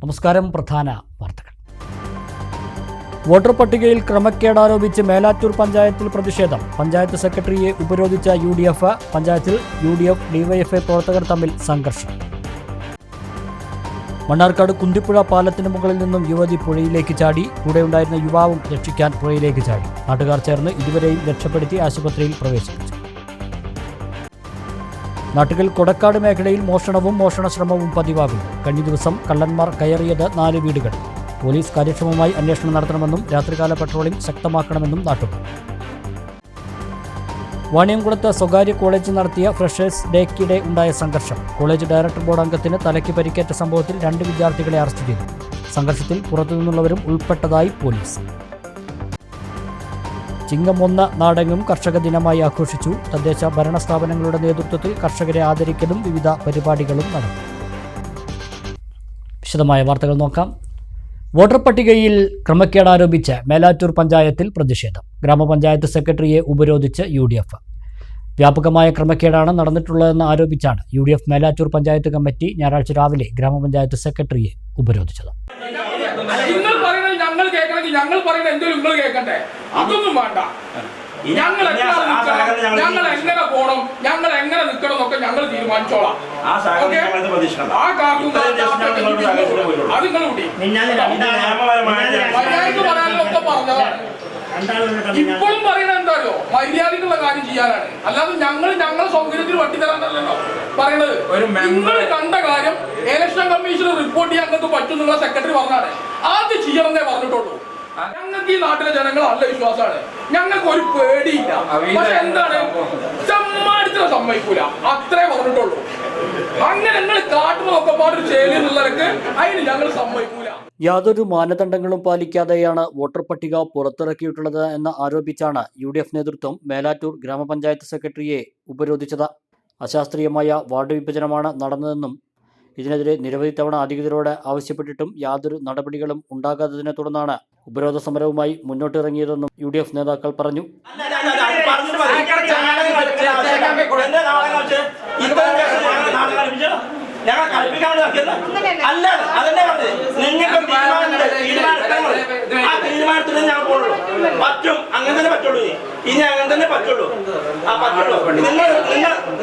നമസ്കാരം. പ്രധാന വാർത്തകൾ. വോട്ടർ പട്ടികയിൽ ക്രമക്കേട് ആരോപിച്ച് മേലാറ്റൂർ പഞ്ചായത്തിൽ പ്രതിഷേധം. പഞ്ചായത്ത് സെക്രട്ടറിയെ ഉപരോധിച്ച UDF. പഞ്ചായത്തിൽ UDF DYFI പ്രവർത്തകർ തമ്മിൽ സംഘർഷം. മണ്ണാർക്കാട് കുന്തിപ്പുഴ പാലത്തിന് മുകളിൽ നിന്നും യുവതി പുഴയിലേക്ക് ചാടി. കൂടെയുണ്ടായിരുന്ന യുവാവും രക്ഷിക്കാൻ പുഴയിലേക്ക് ചാടി. നാട്ടുകാർ ചേർന്ന് ഇരുവരെയും രക്ഷപ്പെടുത്തി ആശുപത്രിയിൽ പ്രവേശിപ്പിച്ചു. നാട്ടുകൾ കൊടക്കാട് മേഖലയിൽ മോഷണവും മോഷണശ്രമവും പതിവാകുന്നു. കഴിഞ്ഞ ദിവസം കള്ളന്മാർ കയറിയത് 4 വീടുകൾ. പോലീസ് കാര്യക്ഷമമായി അന്വേഷണം നടത്തണമെന്നും രാത്രികാല പട്രോളിംഗ് ശക്തമാക്കണമെന്നും നാട്ടുകാർ. വാണിയംകുളത്ത് സ്വകാര്യ കോളേജ് നടത്തിയ ഫ്രഷേഴ്സ് ഡേക്കിടെ ഉണ്ടായ സംഘർഷം. കോളേജ് ഡയറക്ടർ ബോർഡ് അംഗത്തിന് തലയ്ക്ക് പരിക്കേറ്റ സംഭവത്തിൽ 2 വിദ്യാർത്ഥികളെ അറസ്റ്റ് ചെയ്തു. സംഘർഷത്തിൽ പുറത്തുനിന്നുള്ളവരും ഉൾപ്പെട്ടതായി പോലീസ്. ചിങ്ങം 1 നാടെങ്ങും കർഷക ദിനമായി ആഘോഷിച്ചു. തദ്ദേശ ഭരണ സ്ഥാപനങ്ങളുടെ നേതൃത്വത്തിൽ കർഷകരെ ആദരിക്കലും വിവിധ പരിപാടികളും നടത്തി. വിശദമായ വാർത്തകൾ നോക്കാം. വോട്ടർ പട്ടികയിൽ ക്രമക്കേട് ആരോപിച്ച് മേലാറ്റൂർ പഞ്ചായത്തിൽ പ്രതിഷേധം. ഗ്രാമപഞ്ചായത്ത് സെക്രട്ടറിയെ ഉപരോധിച്ച് UDF. വ്യാപകമായ ക്രമക്കേടാണ് നടന്നിട്ടുള്ളതെന്ന് ആരോപിച്ചാണ് UDF മേലാറ്റൂർ പഞ്ചായത്ത് കമ്മിറ്റി ഞായറാഴ്ച രാവിലെ ഗ്രാമപഞ്ചായത്ത് സെക്രട്ടറിയെ ഉപരോധിച്ചത്. ഞങ്ങൾ പറയുന്നത് എന്തെങ്കിലും നിങ്ങൾ കേൾക്കണ്ടേ? അതൊന്നും വേണ്ട. ഞങ്ങൾ എങ്ങനെ പോകണം, ഞങ്ങൾ എങ്ങനെ നിൽക്കണം എന്നൊക്കെ ഞങ്ങൾ തീരുമാനിച്ചോളാം. ആ കാക്കും അത് നിങ്ങൾ കൂടി മര്യാദക്ക് പറയാനൊക്കെ പറഞ്ഞതാണ്. ഇപ്പോഴും പറയുന്നത് എന്താണോ, മര്യാദക്കുള്ള കാര്യം ചെയ്യാനാണ്. അല്ലാതെ ഞങ്ങളെ സൗകര്യത്തിൽ വട്ടിത്തരാനല്ലോ പറയണത്. നിങ്ങൾ കണ്ട കാര്യം ഇലക്ഷൻ കമ്മീഷന് റിപ്പോർട്ട് ചെയ്യാൻ ഞങ്ങൾക്ക് പറ്റും എന്നുള്ള സെക്രട്ടറി പറഞ്ഞാണ്. ആദ്യം ചെയ്യണമെന്നേ പറഞ്ഞിട്ടുള്ളൂ. ഞങ്ങൾക്ക് ഈ നാട്ടിലെ ജനങ്ങൾ നല്ല വിശ്വാസമാണ്. ഞങ്ങൾക്ക് ഒരു പേടിയില്ല. പക്ഷെ എന്താണ്, ചമ്മാടിച്ചിട്ട് സമ്മതിക്കൂല, അത്രേ പറഞ്ഞിട്ടുള്ളൂ. അങ്ങനെ ഞങ്ങൾ കാട്ടുന്നതൊക്കെ പാടൊരു ചേലിന്നുള്ളവർക്ക് അതിന് ഞങ്ങൾ സമ്മതിക്കൂല. യാതൊരു മാനദണ്ഡങ്ങളും പാലിക്കാതെയാണ് വോട്ടർ പട്ടിക പുറത്തിറക്കിയിട്ടുള്ളത് എന്ന് ആരോപിച്ചാണ് UDF നേതൃത്വം മേലാറ്റൂർ ഗ്രാമപഞ്ചായത്ത് സെക്രട്ടറിയെ ഉപരോധിച്ചത്. അശാസ്ത്രീയമായ വാർഡ് വിഭജനമാണ് നടന്നതെന്നും ഇതിനെതിരെ നിരവധി തവണ അധികൃതരോട് ആവശ്യപ്പെട്ടിട്ടും യാതൊരു നടപടികളും ഉണ്ടാകാത്തതിനെ തുടർന്നാണ് ഉപരോധ സമരവുമായി മുന്നോട്ടിറങ്ങിയതെന്നും UDF നേതാക്കൾ പറഞ്ഞു. ഞങ്ങൾ കളിപ്പിക്കാൻ അല്ല, അതന്നെ പറഞ്ഞത്. നിങ്ങൾക്ക് ആ തീരുമാനത്തിന് ഞങ്ങൾ പോകുള്ളൂ. പറ്റും, അങ്ങനെ തന്നെ പറ്റുള്ളൂ. ഇനി അങ്ങനെ തന്നെ പറ്റുള്ളൂ. ആ പറ്റുള്ളൂ.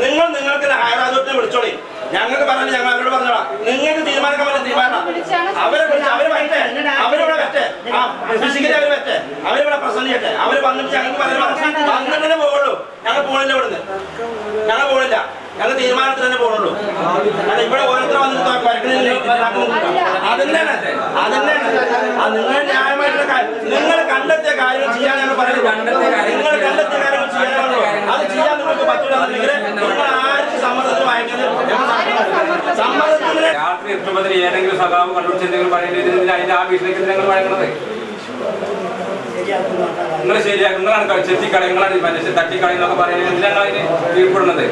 നിങ്ങൾ നിങ്ങൾക്ക് ഹൈറാജോട്ടിനെ വിളിച്ചോളി. ഞങ്ങൾക്ക് പറഞ്ഞാൽ ഞങ്ങൾ അവരോട് പറഞ്ഞോളാം. നിങ്ങൾക്ക് തീരുമാനിക്കാൻ പറ്റുന്ന തീരുമാനം അവരെ വിളിച്ച് അവര് വരട്ടെ, അവരിവിടെ വരട്ടെ, ആ ഫിസിക്കലി അവർ വരട്ടെ, അവരിവിടെ പ്രസന്റ് ചെയ്യട്ടെ. അവര് വന്നിട്ട് ഞങ്ങൾക്ക് വന്നിട്ടേ പോകുള്ളൂ. ഞങ്ങൾ പോണില്ല, ഇവിടുന്ന് ഞങ്ങൾ പോണില്ല. ഞങ്ങൾ തീരുമാനത്തിൽ തന്നെ പോകുള്ളൂ. കാരണം ഇവിടെ ഓരോരുത്തർ വന്നിട്ട് അതന്നെയാണ്. നിങ്ങൾ ന്യായമായിട്ടുള്ള കാര്യം, നിങ്ങൾ കണ്ടെത്തിയ കാര്യങ്ങൾ ചെയ്യാൻ ഞങ്ങൾ പറയുന്നത്. നിങ്ങൾ കണ്ടെത്തിയ കാര്യങ്ങൾ ചെയ്യാനുള്ളൂ. അത് ചെയ്യാൻ നിങ്ങൾക്ക് പറ്റില്ല. നിങ്ങൾ ആർക്ക് സമ്മർദ്ദത്തിന് വായിക്കുന്നത്? രാത്രി 8 ഏതെങ്കിലും സഖാവ് കണ്ടുപിടിച്ചെന്തെങ്കിലും പറയുന്നത് അതിന്റെ ആ വിഷയത്തിൽ നിങ്ങൾ വഴങ്ങുന്നത് നിങ്ങൾ ശരിയാക്കും. നിങ്ങളാണ് ചെത്തിക്കളി, നിങ്ങളാണ് മനുഷ്യ തട്ടിക്കളി എന്നൊക്കെ പറയുന്നത്. എന്തിനാണ് അതിന് കീഴ്പ്പെടുന്നത്?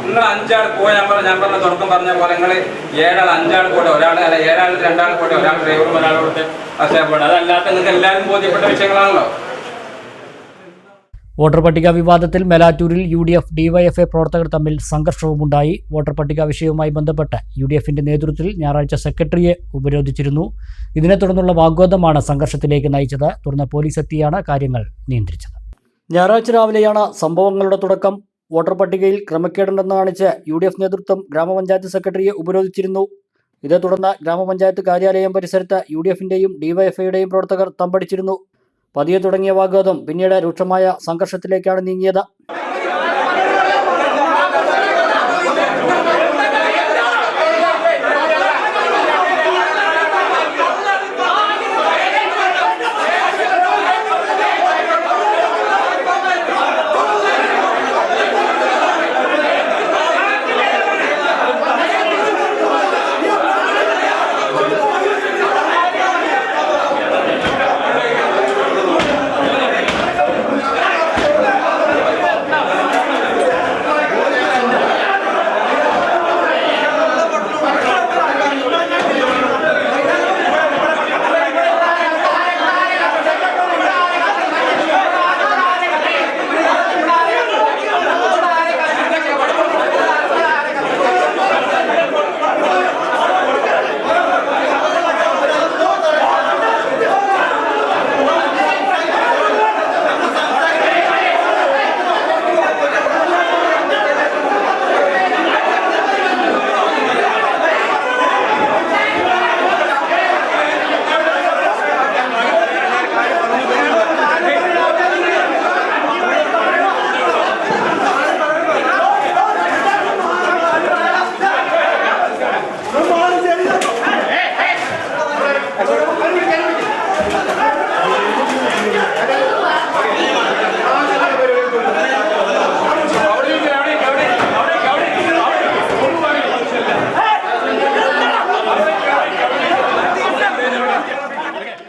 നിങ്ങൾ 5 ആൾ പോയി ഞാൻ പറഞ്ഞ തുടക്കം പറഞ്ഞ പോലെ നിങ്ങൾ 7 ആൾ 5 ആൾ കൂടെ ഒരാൾ, അല്ല 7 ആൾ 2 ആൾ കൂടെ ഒരാൾ ഡ്രൈവറും ഒരാളോട് അസേപ്പെടും. അതല്ലാത്ത നിങ്ങൾക്ക് എല്ലാവരും ബോധ്യപ്പെട്ട വിഷയങ്ങളാണല്ലോ. വോട്ടർ പട്ടിക വിവാദത്തിൽ മേലാറ്റൂരിൽ UDF DYFI പ്രവർത്തകർ തമ്മിൽ സംഘർഷവുമുണ്ടായി. വോട്ടർ പട്ടിക വിഷയവുമായി ബന്ധപ്പെട്ട് UDFന്റെ നേതൃത്വത്തിൽ ഞായറാഴ്ച സെക്രട്ടറിയെ ഉപരോധിച്ചിരുന്നു. ഇതിനെ തുടർന്നുള്ള വാഗ്വാദമാണ് സംഘർഷത്തിലേക്ക് നയിച്ചത്. തുടർന്ന് പോലീസ് എത്തിയാണ് കാര്യങ്ങൾ നിയന്ത്രിച്ചത്. ഞായറാഴ്ച രാവിലെയാണ് സംഭവങ്ങളുടെ തുടക്കം. വോട്ടർ പട്ടികയിൽ ക്രമക്കേടുണ്ടെന്ന് കാണിച്ച് UDF നേതൃത്വം ഗ്രാമപഞ്ചായത്ത് സെക്രട്ടറിയെ ഉപരോധിച്ചിരുന്നു. ഇതേ തുടർന്ന് ഗ്രാമപഞ്ചായത്ത് കാര്യാലയം പരിസരത്ത് UDFന്റെയും DYFIയുടെയും പ്രവർത്തകർ തമ്പടിച്ചിരുന്നു. പതിയെ തുടങ്ങിയ വാഗ്വാദം പിന്നീട് രൂക്ഷമായ സംഘർഷത്തിലേക്കാണ് നീങ്ങിയത്.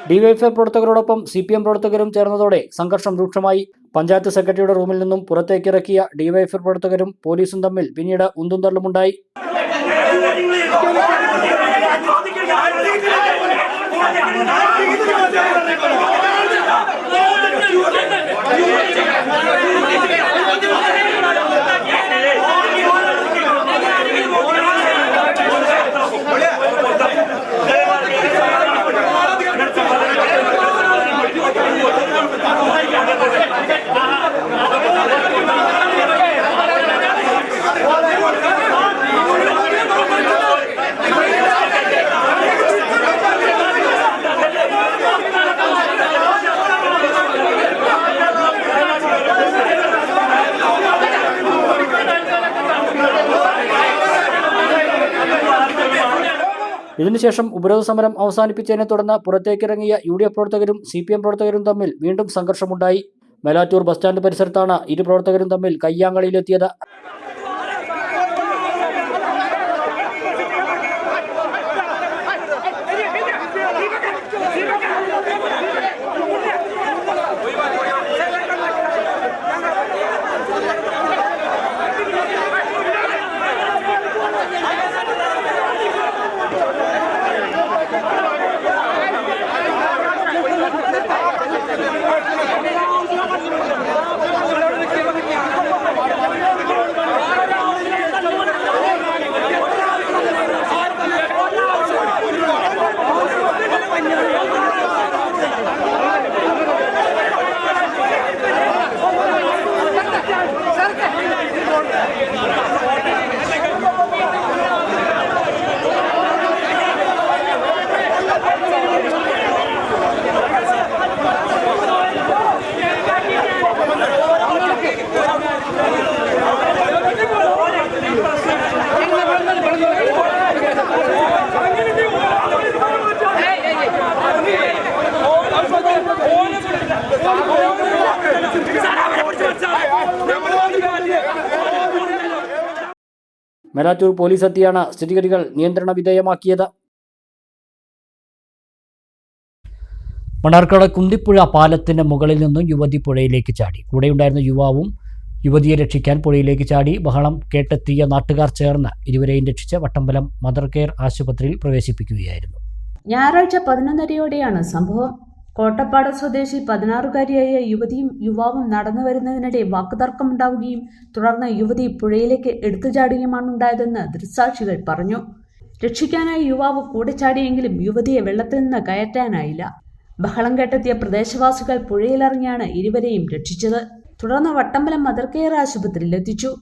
ഡിവൈഎഫ്ഐ പ്രവർത്തകരോടൊപ്പം CPM പ്രവർത്തകരും ചേർന്നതോടെ സംഘർഷം രൂക്ഷമായി. പഞ്ചായത്ത് സെക്രട്ടറിയുടെ റൂമിൽ നിന്നും പുറത്തേക്കിറക്കിയ ഡിവൈഎഫ്ഐ പ്രവർത്തകരും പോലീസും തമ്മിൽ പിന്നീട് ഉന്തും തള്ളുമുണ്ടായി. ഇതിനുശേഷം ഉപരോധ സമരം അവസാനിപ്പിച്ചതിനെ തുടർന്ന് പുറത്തേക്കിറങ്ങിയ UDF പ്രവർത്തകരും CPM പ്രവർത്തകരും തമ്മിൽ വീണ്ടും സംഘർഷമുണ്ടായി. മേലാറ്റൂർ ബസ് സ്റ്റാൻഡ് പരിസരത്താണ് ഇരു പ്രവർത്തകരും തമ്മിൽ കയ്യാങ്കളിയിലെത്തിയത്. മേലാറ്റൂർ പോലീസ് എത്തിയാണ് സ്ഥിതിഗതികൾ നിയന്ത്രണ വിധേയമാക്കിയത്. മണ്ണാർക്കാട് കുന്തിപ്പുഴ പാലത്തിന് മുകളിൽ നിന്നും യുവതി പുഴയിലേക്ക് ചാടി. കൂടെയുണ്ടായിരുന്ന യുവാവും യുവതിയെ രക്ഷിക്കാൻ പുഴയിലേക്ക് ചാടി. ബഹളം കേട്ടെത്തിയ നാട്ടുകാർ ചേർന്ന് ഇരുവരെയും രക്ഷിച്ച് വട്ടമ്പലം മദർ കെയർ ആശുപത്രിയിൽ പ്രവേശിപ്പിക്കുകയായിരുന്നു. ഞായറാഴ്ച 11:30യോടെയാണ് സംഭവം. കോട്ടപ്പാട് സ്വദേശി 16-കാരിയായ യുവതിയും യുവാവും നടന്നു വരുന്നതിനിടെ വാക്കുതർക്കമുണ്ടാവുകയും തുടർന്ന് യുവതി പുഴയിലേക്ക് എടുത്തു ചാടുകയുമാണുണ്ടായതെന്ന് ദൃക്സാക്ഷികൾ പറഞ്ഞു. രക്ഷിക്കാനായി യുവാവ് കൂടെ ചാടിയെങ്കിലും യുവതിയെ വെള്ളത്തിൽ നിന്ന് കയറ്റാനായില്ല. ബഹളം കേട്ടെത്തിയ പ്രദേശവാസികൾ പുഴയിലിറങ്ങിയാണ് ഇരുവരെയും രക്ഷിച്ചത്. തുടർന്ന് വട്ടമ്പലം മദർ കെയർ ആശുപത്രിയിൽ എത്തിച്ചു.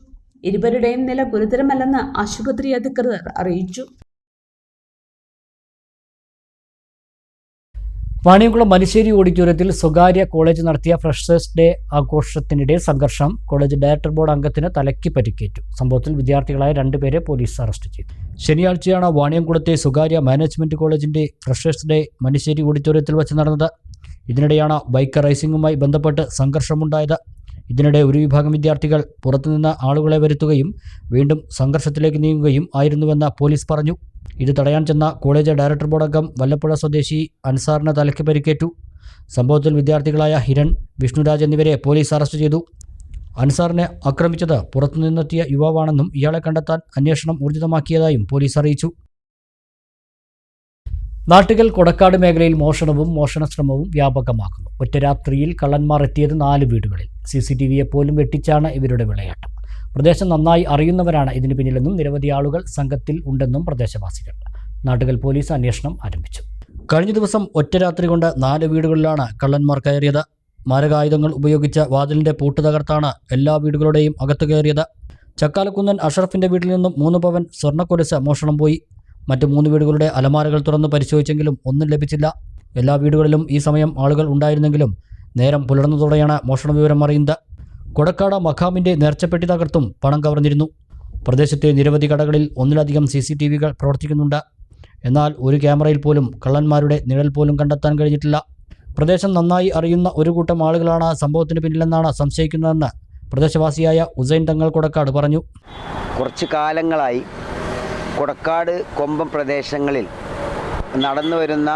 ഇരുവരുടെയും നില ഗുരുതരമല്ലെന്ന് ആശുപത്രി അധികൃതർ അറിയിച്ചു. വാണിയംകുളം മനുശ്ശേരി ഓഡിറ്റോറിയത്തിൽ സ്വകാര്യ കോളേജ് നടത്തിയ ഫ്രഷേഴ്സ് ഡേ ആഘോഷത്തിനിടെ സംഘർഷം. കോളേജ് ഡയറക്ടർ ബോർഡ് അംഗത്തിന് തലയ്ക്ക് പരിക്കേറ്റു. സംഭവത്തിൽ വിദ്യാർത്ഥികളായ 2 പേരെ പോലീസ് അറസ്റ്റ് ചെയ്തു. ശനിയാഴ്ചയാണ് വാണിയംകുളത്തെ സ്വകാര്യ മാനേജ്മെന്റ് കോളേജിന്റെ ഫ്രഷേഴ്സ് ഡേ മനുശ്ശേരി ഓഡിറ്റോറിയത്തിൽ വെച്ച് നടന്നത്. ഇതിനിടെയാണ് ബൈക്ക് റൈസിംഗുമായി ബന്ധപ്പെട്ട് സംഘർഷമുണ്ടായത്. ഇതിനിടെ ഒരു വിഭാഗം വിദ്യാർത്ഥികൾ പുറത്തുനിന്ന് ആളുകളെ വരുത്തുകയും വീണ്ടും സംഘർഷത്തിലേക്ക് നീങ്ങുകയും ആയിരുന്നുവെന്ന് പോലീസ് പറഞ്ഞു. ഇത് തടയാൻ ചെന്ന കോളേജ് ഡയറക്ടർ ബോർഡ് അംഗം വല്ലപ്പുഴ സ്വദേശി അൻസാറിന് തലയ്ക്ക് പരിക്കേറ്റു. സംഭവത്തിൽ വിദ്യാർത്ഥികളായ ഹിരൺ, വിഷ്ണുരാജ് എന്നിവരെ പോലീസ് അറസ്റ്റ് ചെയ്തു. അൻസാറിനെ ആക്രമിച്ചത് പുറത്തുനിന്നെത്തിയ യുവാവാണെന്നും ഇയാളെ കണ്ടെത്താൻ അന്വേഷണം ഊർജിതമാക്കിയതായും പോലീസ് അറിയിച്ചു. നാട്ടുകൽ കൊടക്കാട് മേഖലയിൽ മോഷണവും മോഷണശ്രമവും വ്യാപകമാക്കുന്നു. ഒറ്റ രാത്രിയിൽ കള്ളന്മാർ എത്തിയത് 4 വീടുകളിൽ. CCTVയെ പോലും വെട്ടിച്ചാണ് ഇവരുടെ വിളയാട്ടം. പ്രദേശം നന്നായി അറിയുന്നവരാണ് ഇതിന് പിന്നിലെന്നും നിരവധി ആളുകൾ സംഘത്തിൽ ഉണ്ടെന്നും പ്രദേശവാസികൾ. നാട്ടുകൽ പോലീസ് അന്വേഷണം ആരംഭിച്ചു. കഴിഞ്ഞ ദിവസം ഒറ്റ രാത്രി കൊണ്ട് 4 വീടുകളിലാണ് കള്ളന്മാർ കയറിയത്. മാരകായുധങ്ങൾ ഉപയോഗിച്ച് വാതിലിന്റെ പൂട്ട് തകർത്താണ് എല്ലാ വീടുകളുടെയും അകത്ത് കയറിയത്. ചക്കാലക്കുന്നൻ അഷറഫിന്റെ വീട്ടിൽ നിന്നും 3 പവൻ സ്വർണ്ണക്കൊലുസ് മോഷണം പോയി. മറ്റ് 3 വീടുകളുടെ അലമാരകൾ തുറന്ന് പരിശോധിച്ചെങ്കിലും ഒന്നും ലഭിച്ചില്ല. എല്ലാ വീടുകളിലും ഈ സമയം ആളുകൾ ഉണ്ടായിരുന്നെങ്കിലും നേരം പുലർന്നതോടെയാണ് മോഷണ വിവരം അറിയുന്നത്. കൊടക്കാട് മഖാമിന്റെ നേർച്ചപ്പെട്ടി തകർത്തും പണം കവർന്നിരുന്നു. പ്രദേശത്തെ നിരവധി കടകളിൽ ഒന്നിലധികം CCTVകൾ പ്രവർത്തിക്കുന്നുണ്ട്. എന്നാൽ ഒരു ക്യാമറയിൽ പോലും കള്ളന്മാരുടെ നിഴൽ പോലും കണ്ടെത്താൻ കഴിഞ്ഞിട്ടില്ല. പ്രദേശം നന്നായി അറിയുന്ന ഒരു കൂട്ടം ആളുകളാണ് സംഭവത്തിന് പിന്നിലെന്നാണ് സംശയിക്കുന്നതെന്ന് പ്രദേശവാസിയായ ഉസൈൻ തങ്ങൾ കൊടക്കാട് പറഞ്ഞു. കുറച്ചു കാലങ്ങളായി കൊടക്കാട് കൊമ്പം പ്രദേശങ്ങളിൽ നടന്നു വരുന്ന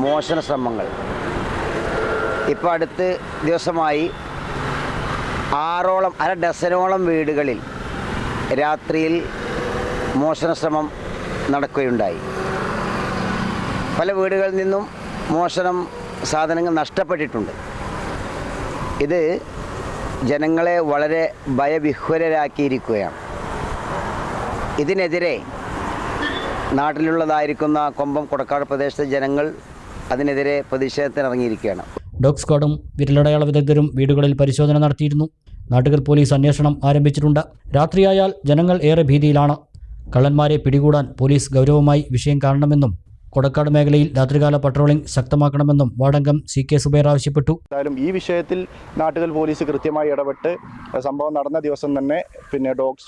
മോഷണ ശ്രമങ്ങൾ ഇപ്പോൾ അടുത്ത ദിവസമായി അര ഡസനോളം വീടുകളിൽ രാത്രിയിൽ മോഷണ ശ്രമം നടക്കുകയുണ്ടായി. പല വീടുകളിൽ നിന്നും സാധനങ്ങൾ നഷ്ടപ്പെട്ടിട്ടുണ്ട്. ഇത് ജനങ്ങളെ വളരെ ഭയവിഹ്വലരാക്കിയിരിക്കുകയാണ്. ഇതിനെതിരെ നാട്ടിലുള്ളതായിരിക്കുന്ന കൊമ്പം കൊടക്കാട് പ്രദേശത്തെ ജനങ്ങൾ അതിനെതിരെ പ്രതിഷേധത്തിനിറങ്ങിയിരിക്കുകയാണ്. ഡോഗ് സ്ക്വാഡും വിരലടയാള വിദഗ്ധരും വീടുകളിൽ പരിശോധന നടത്തിയിരുന്നു. നാട്ടുകൽ പോലീസ് അന്വേഷണം ആരംഭിച്ചിട്ടുണ്ട്. രാത്രിയായാൽ ജനങ്ങൾ ഏറെ ഭീതിയിലാണ്. കള്ളന്മാരെ പിടികൂടാൻ പോലീസ് ഗൗരവമായി വിഷയം കാണണമെന്നും കൊടക്കാട് മേഖലയിൽ രാത്രികാല പട്രോളിംഗ് ശക്തമാക്കണമെന്നും വാർഡംഗം CK സുബൈർ ആവശ്യപ്പെട്ടു. എന്തായാലും ഈ വിഷയത്തിൽ നാട്ടുകൽ പോലീസ് കൃത്യമായി ഇടപെട്ട് സംഭവം നടന്ന ദിവസം തന്നെ ഡോഗ്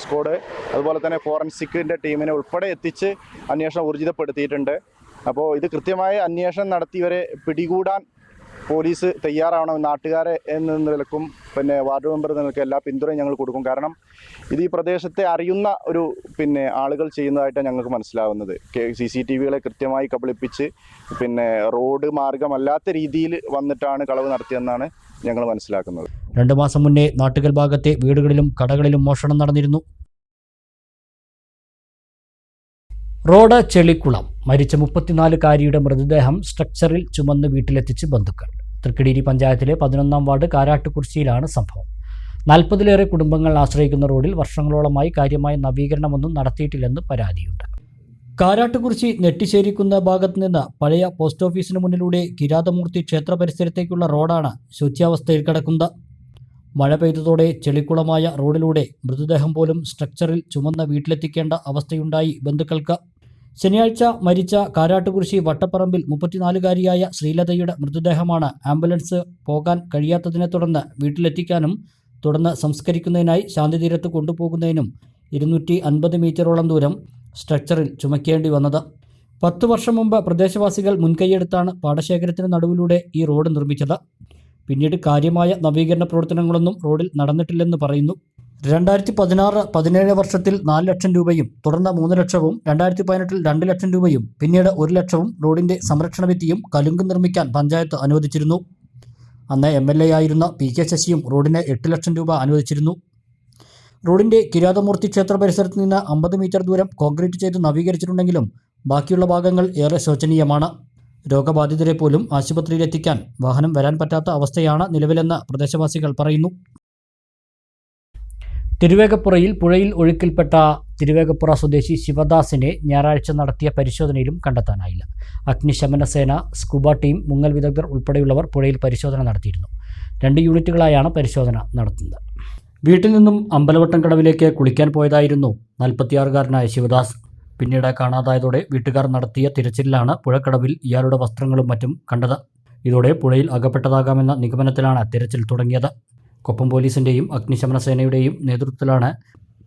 സ്ക്വാഡ് അതുപോലെ തന്നെ ഫോറൻസിക്കിൻ്റെ ടീമിനെ ഉൾപ്പെടെ എത്തിച്ച് അന്വേഷണം ഊർജിതപ്പെടുത്തിയിട്ടുണ്ട്. അപ്പോൾ ഇത് കൃത്യമായ അന്വേഷണം നടത്തി ഇവരെ പിടികൂടാൻ പോലീസ് തയ്യാറാവണം. നാട്ടുകാരെ എന്ന നിലക്കും വാർഡ് മെമ്പർ നിലക്കും എല്ലാ പിന്തുണയും ഞങ്ങൾ കൊടുക്കും. കാരണം ഇത് ഈ പ്രദേശത്തെ അറിയുന്ന ഒരു ആളുകൾ ചെയ്യുന്നതായിട്ടാണ് ഞങ്ങൾക്ക് മനസ്സിലാവുന്നത്. CCTVകളെ കൃത്യമായി കബളിപ്പിച്ച് റോഡ് മാർഗമല്ലാത്ത രീതിയിൽ വന്നിട്ടാണ് കളവ് നടത്തിയെന്നാണ് ഞങ്ങൾ മനസ്സിലാക്കുന്നത്. 2 മാസം മുന്നേ നാട്ടുകൽ ഭാഗത്തെ വീടുകളിലും കടകളിലും മോഷണം നടന്നിരുന്നു. റോഡ് ചെളിക്കുളം. മരിച്ച 34-കാരിയുടെ മൃതദേഹം സ്ട്രക്ചറിൽ ചുമന്ന് വീട്ടിലെത്തിച്ച് ബന്ധുക്കൾ. തൃക്കടീരി പഞ്ചായത്തിലെ 11-ാം വാർഡ് കാരാട്ടുകുറിശ്ശിയിലാണ് സംഭവം. 40-ലേറെ കുടുംബങ്ങൾ ആശ്രയിക്കുന്ന റോഡിൽ വർഷങ്ങളോളമായി കാര്യമായ നവീകരണമൊന്നും നടത്തിയിട്ടില്ലെന്ന് പരാതിയുണ്ട്. കാരാട്ടുകുറിശ്ശി നെട്ടിശ്ശേരിക്കുന്ന ഭാഗത്ത് നിന്ന് പഴയ പോസ്റ്റ് ഓഫീസിന് മുന്നിലൂടെ കിരാതമൂർത്തി ക്ഷേത്ര പരിസരത്തേക്കുള്ള റോഡാണ് ശോച്യാവസ്ഥയിൽ കിടക്കുന്നത്. മഴ പെയ്തതോടെ ചെളിക്കുളമായ റോഡിലൂടെ മൃതദേഹം പോലും സ്ട്രക്ചറിൽ ചുമന്ന വീട്ടിലെത്തിക്കേണ്ട അവസ്ഥയുണ്ടായി ബന്ധുക്കൾക്ക്. ശനിയാഴ്ച മരിച്ച കാരാട്ടുകുറിശ്ശി വട്ടപ്പറമ്പിൽ 34-കാരിയായ ശ്രീലതയുടെ മൃതദേഹമാണ് ആംബുലൻസ് പോകാൻ കഴിയാത്തതിനെ തുടർന്ന് വീട്ടിലെത്തിക്കാനും തുടർന്ന് സംസ്കരിക്കുന്നതിനായി ശാന്തിതീരത്ത് കൊണ്ടുപോകുന്നതിനും 250 മീറ്ററോളം ദൂരം സ്ട്രക്ചറിൽ ചുമക്കേണ്ടി വന്നത്. 10 വർഷം മുമ്പ് പ്രദേശവാസികൾ മുൻകൈയെടുത്താണ് പാടശേഖരത്തിന് നടുവിലൂടെ ഈ റോഡ് നിർമ്മിച്ചത്. പിന്നീട് കാര്യമായ നവീകരണ പ്രവർത്തനങ്ങളൊന്നും റോഡിൽ നടന്നിട്ടില്ലെന്ന് പറയുന്നു. 2016-17 വർഷത്തിൽ 4 ലക്ഷം രൂപയും തുടർന്ന് 3 ലക്ഷവും 2018-ൽ 2 ലക്ഷം രൂപയും പിന്നീട് 1 ലക്ഷവും റോഡിന്റെ സംരക്ഷണ ഭിത്തിയും കലുങ്കും നിർമ്മിക്കാൻ പഞ്ചായത്ത് അനുവദിച്ചിരുന്നു. അന്ന് MLA ആയിരുന്ന PK ശശിയും റോഡിന് 8 ലക്ഷം രൂപ അനുവദിച്ചിരുന്നു. റോഡിന്റെ കിരാതമൂർത്തി ക്ഷേത്ര പരിസരത്ത് നിന്ന് 50 മീറ്റർ ദൂരം കോൺക്രീറ്റ് ചെയ്ത് നവീകരിച്ചിട്ടുണ്ടെങ്കിലും ബാക്കിയുള്ള ഭാഗങ്ങൾ ഏറെ ശോചനീയമാണ്. രോഗബാധിതരെ പോലും ആശുപത്രിയിലെത്തിക്കാൻ വാഹനം വരാൻ പറ്റാത്ത അവസ്ഥയാണ് നിലവിലെന്ന് പ്രദേശവാസികൾ പറയുന്നു. തിരുവേഗപ്പുറയിൽ പുഴയിൽ ഒഴുക്കിൽപ്പെട്ട തിരുവേഗപ്പുറ സ്വദേശി ശിവദാസിനെ ഞായറാഴ്ച നടത്തിയ പരിശോധനയിലും കണ്ടെത്താനായില്ല. അഗ്നിശമന സേന, സ്കൂബ ടീം, മുങ്ങൽ വിദഗ്ധർ ഉൾപ്പെടെയുള്ളവർ പുഴയിൽ പരിശോധന നടത്തിയിരുന്നു. 2 യൂണിറ്റുകളായാണ് പരിശോധന നടത്തുന്നത്. വീട്ടിൽ നിന്നും അമ്പലവട്ടം കടവിലേക്ക് കുളിക്കാൻ പോയതായിരുന്നു 46-കാരനായ ശിവദാസ്. പിന്നീട് കാണാതായതോടെ വീട്ടുകാർ നടത്തിയ തിരച്ചിലിലാണ് പുഴക്കടവിൽ ഇയാളുടെ വസ്ത്രങ്ങളും മറ്റും കണ്ടത്. ഇതോടെ പുഴയിൽ അകപ്പെട്ടതാകാമെന്ന നിഗമനത്തിലാണ് തിരച്ചിൽ തുടങ്ങിയത്. കൊപ്പം പോലീസിൻ്റെയും അഗ്നിശമന സേനയുടെയും നേതൃത്വത്തിലാണ്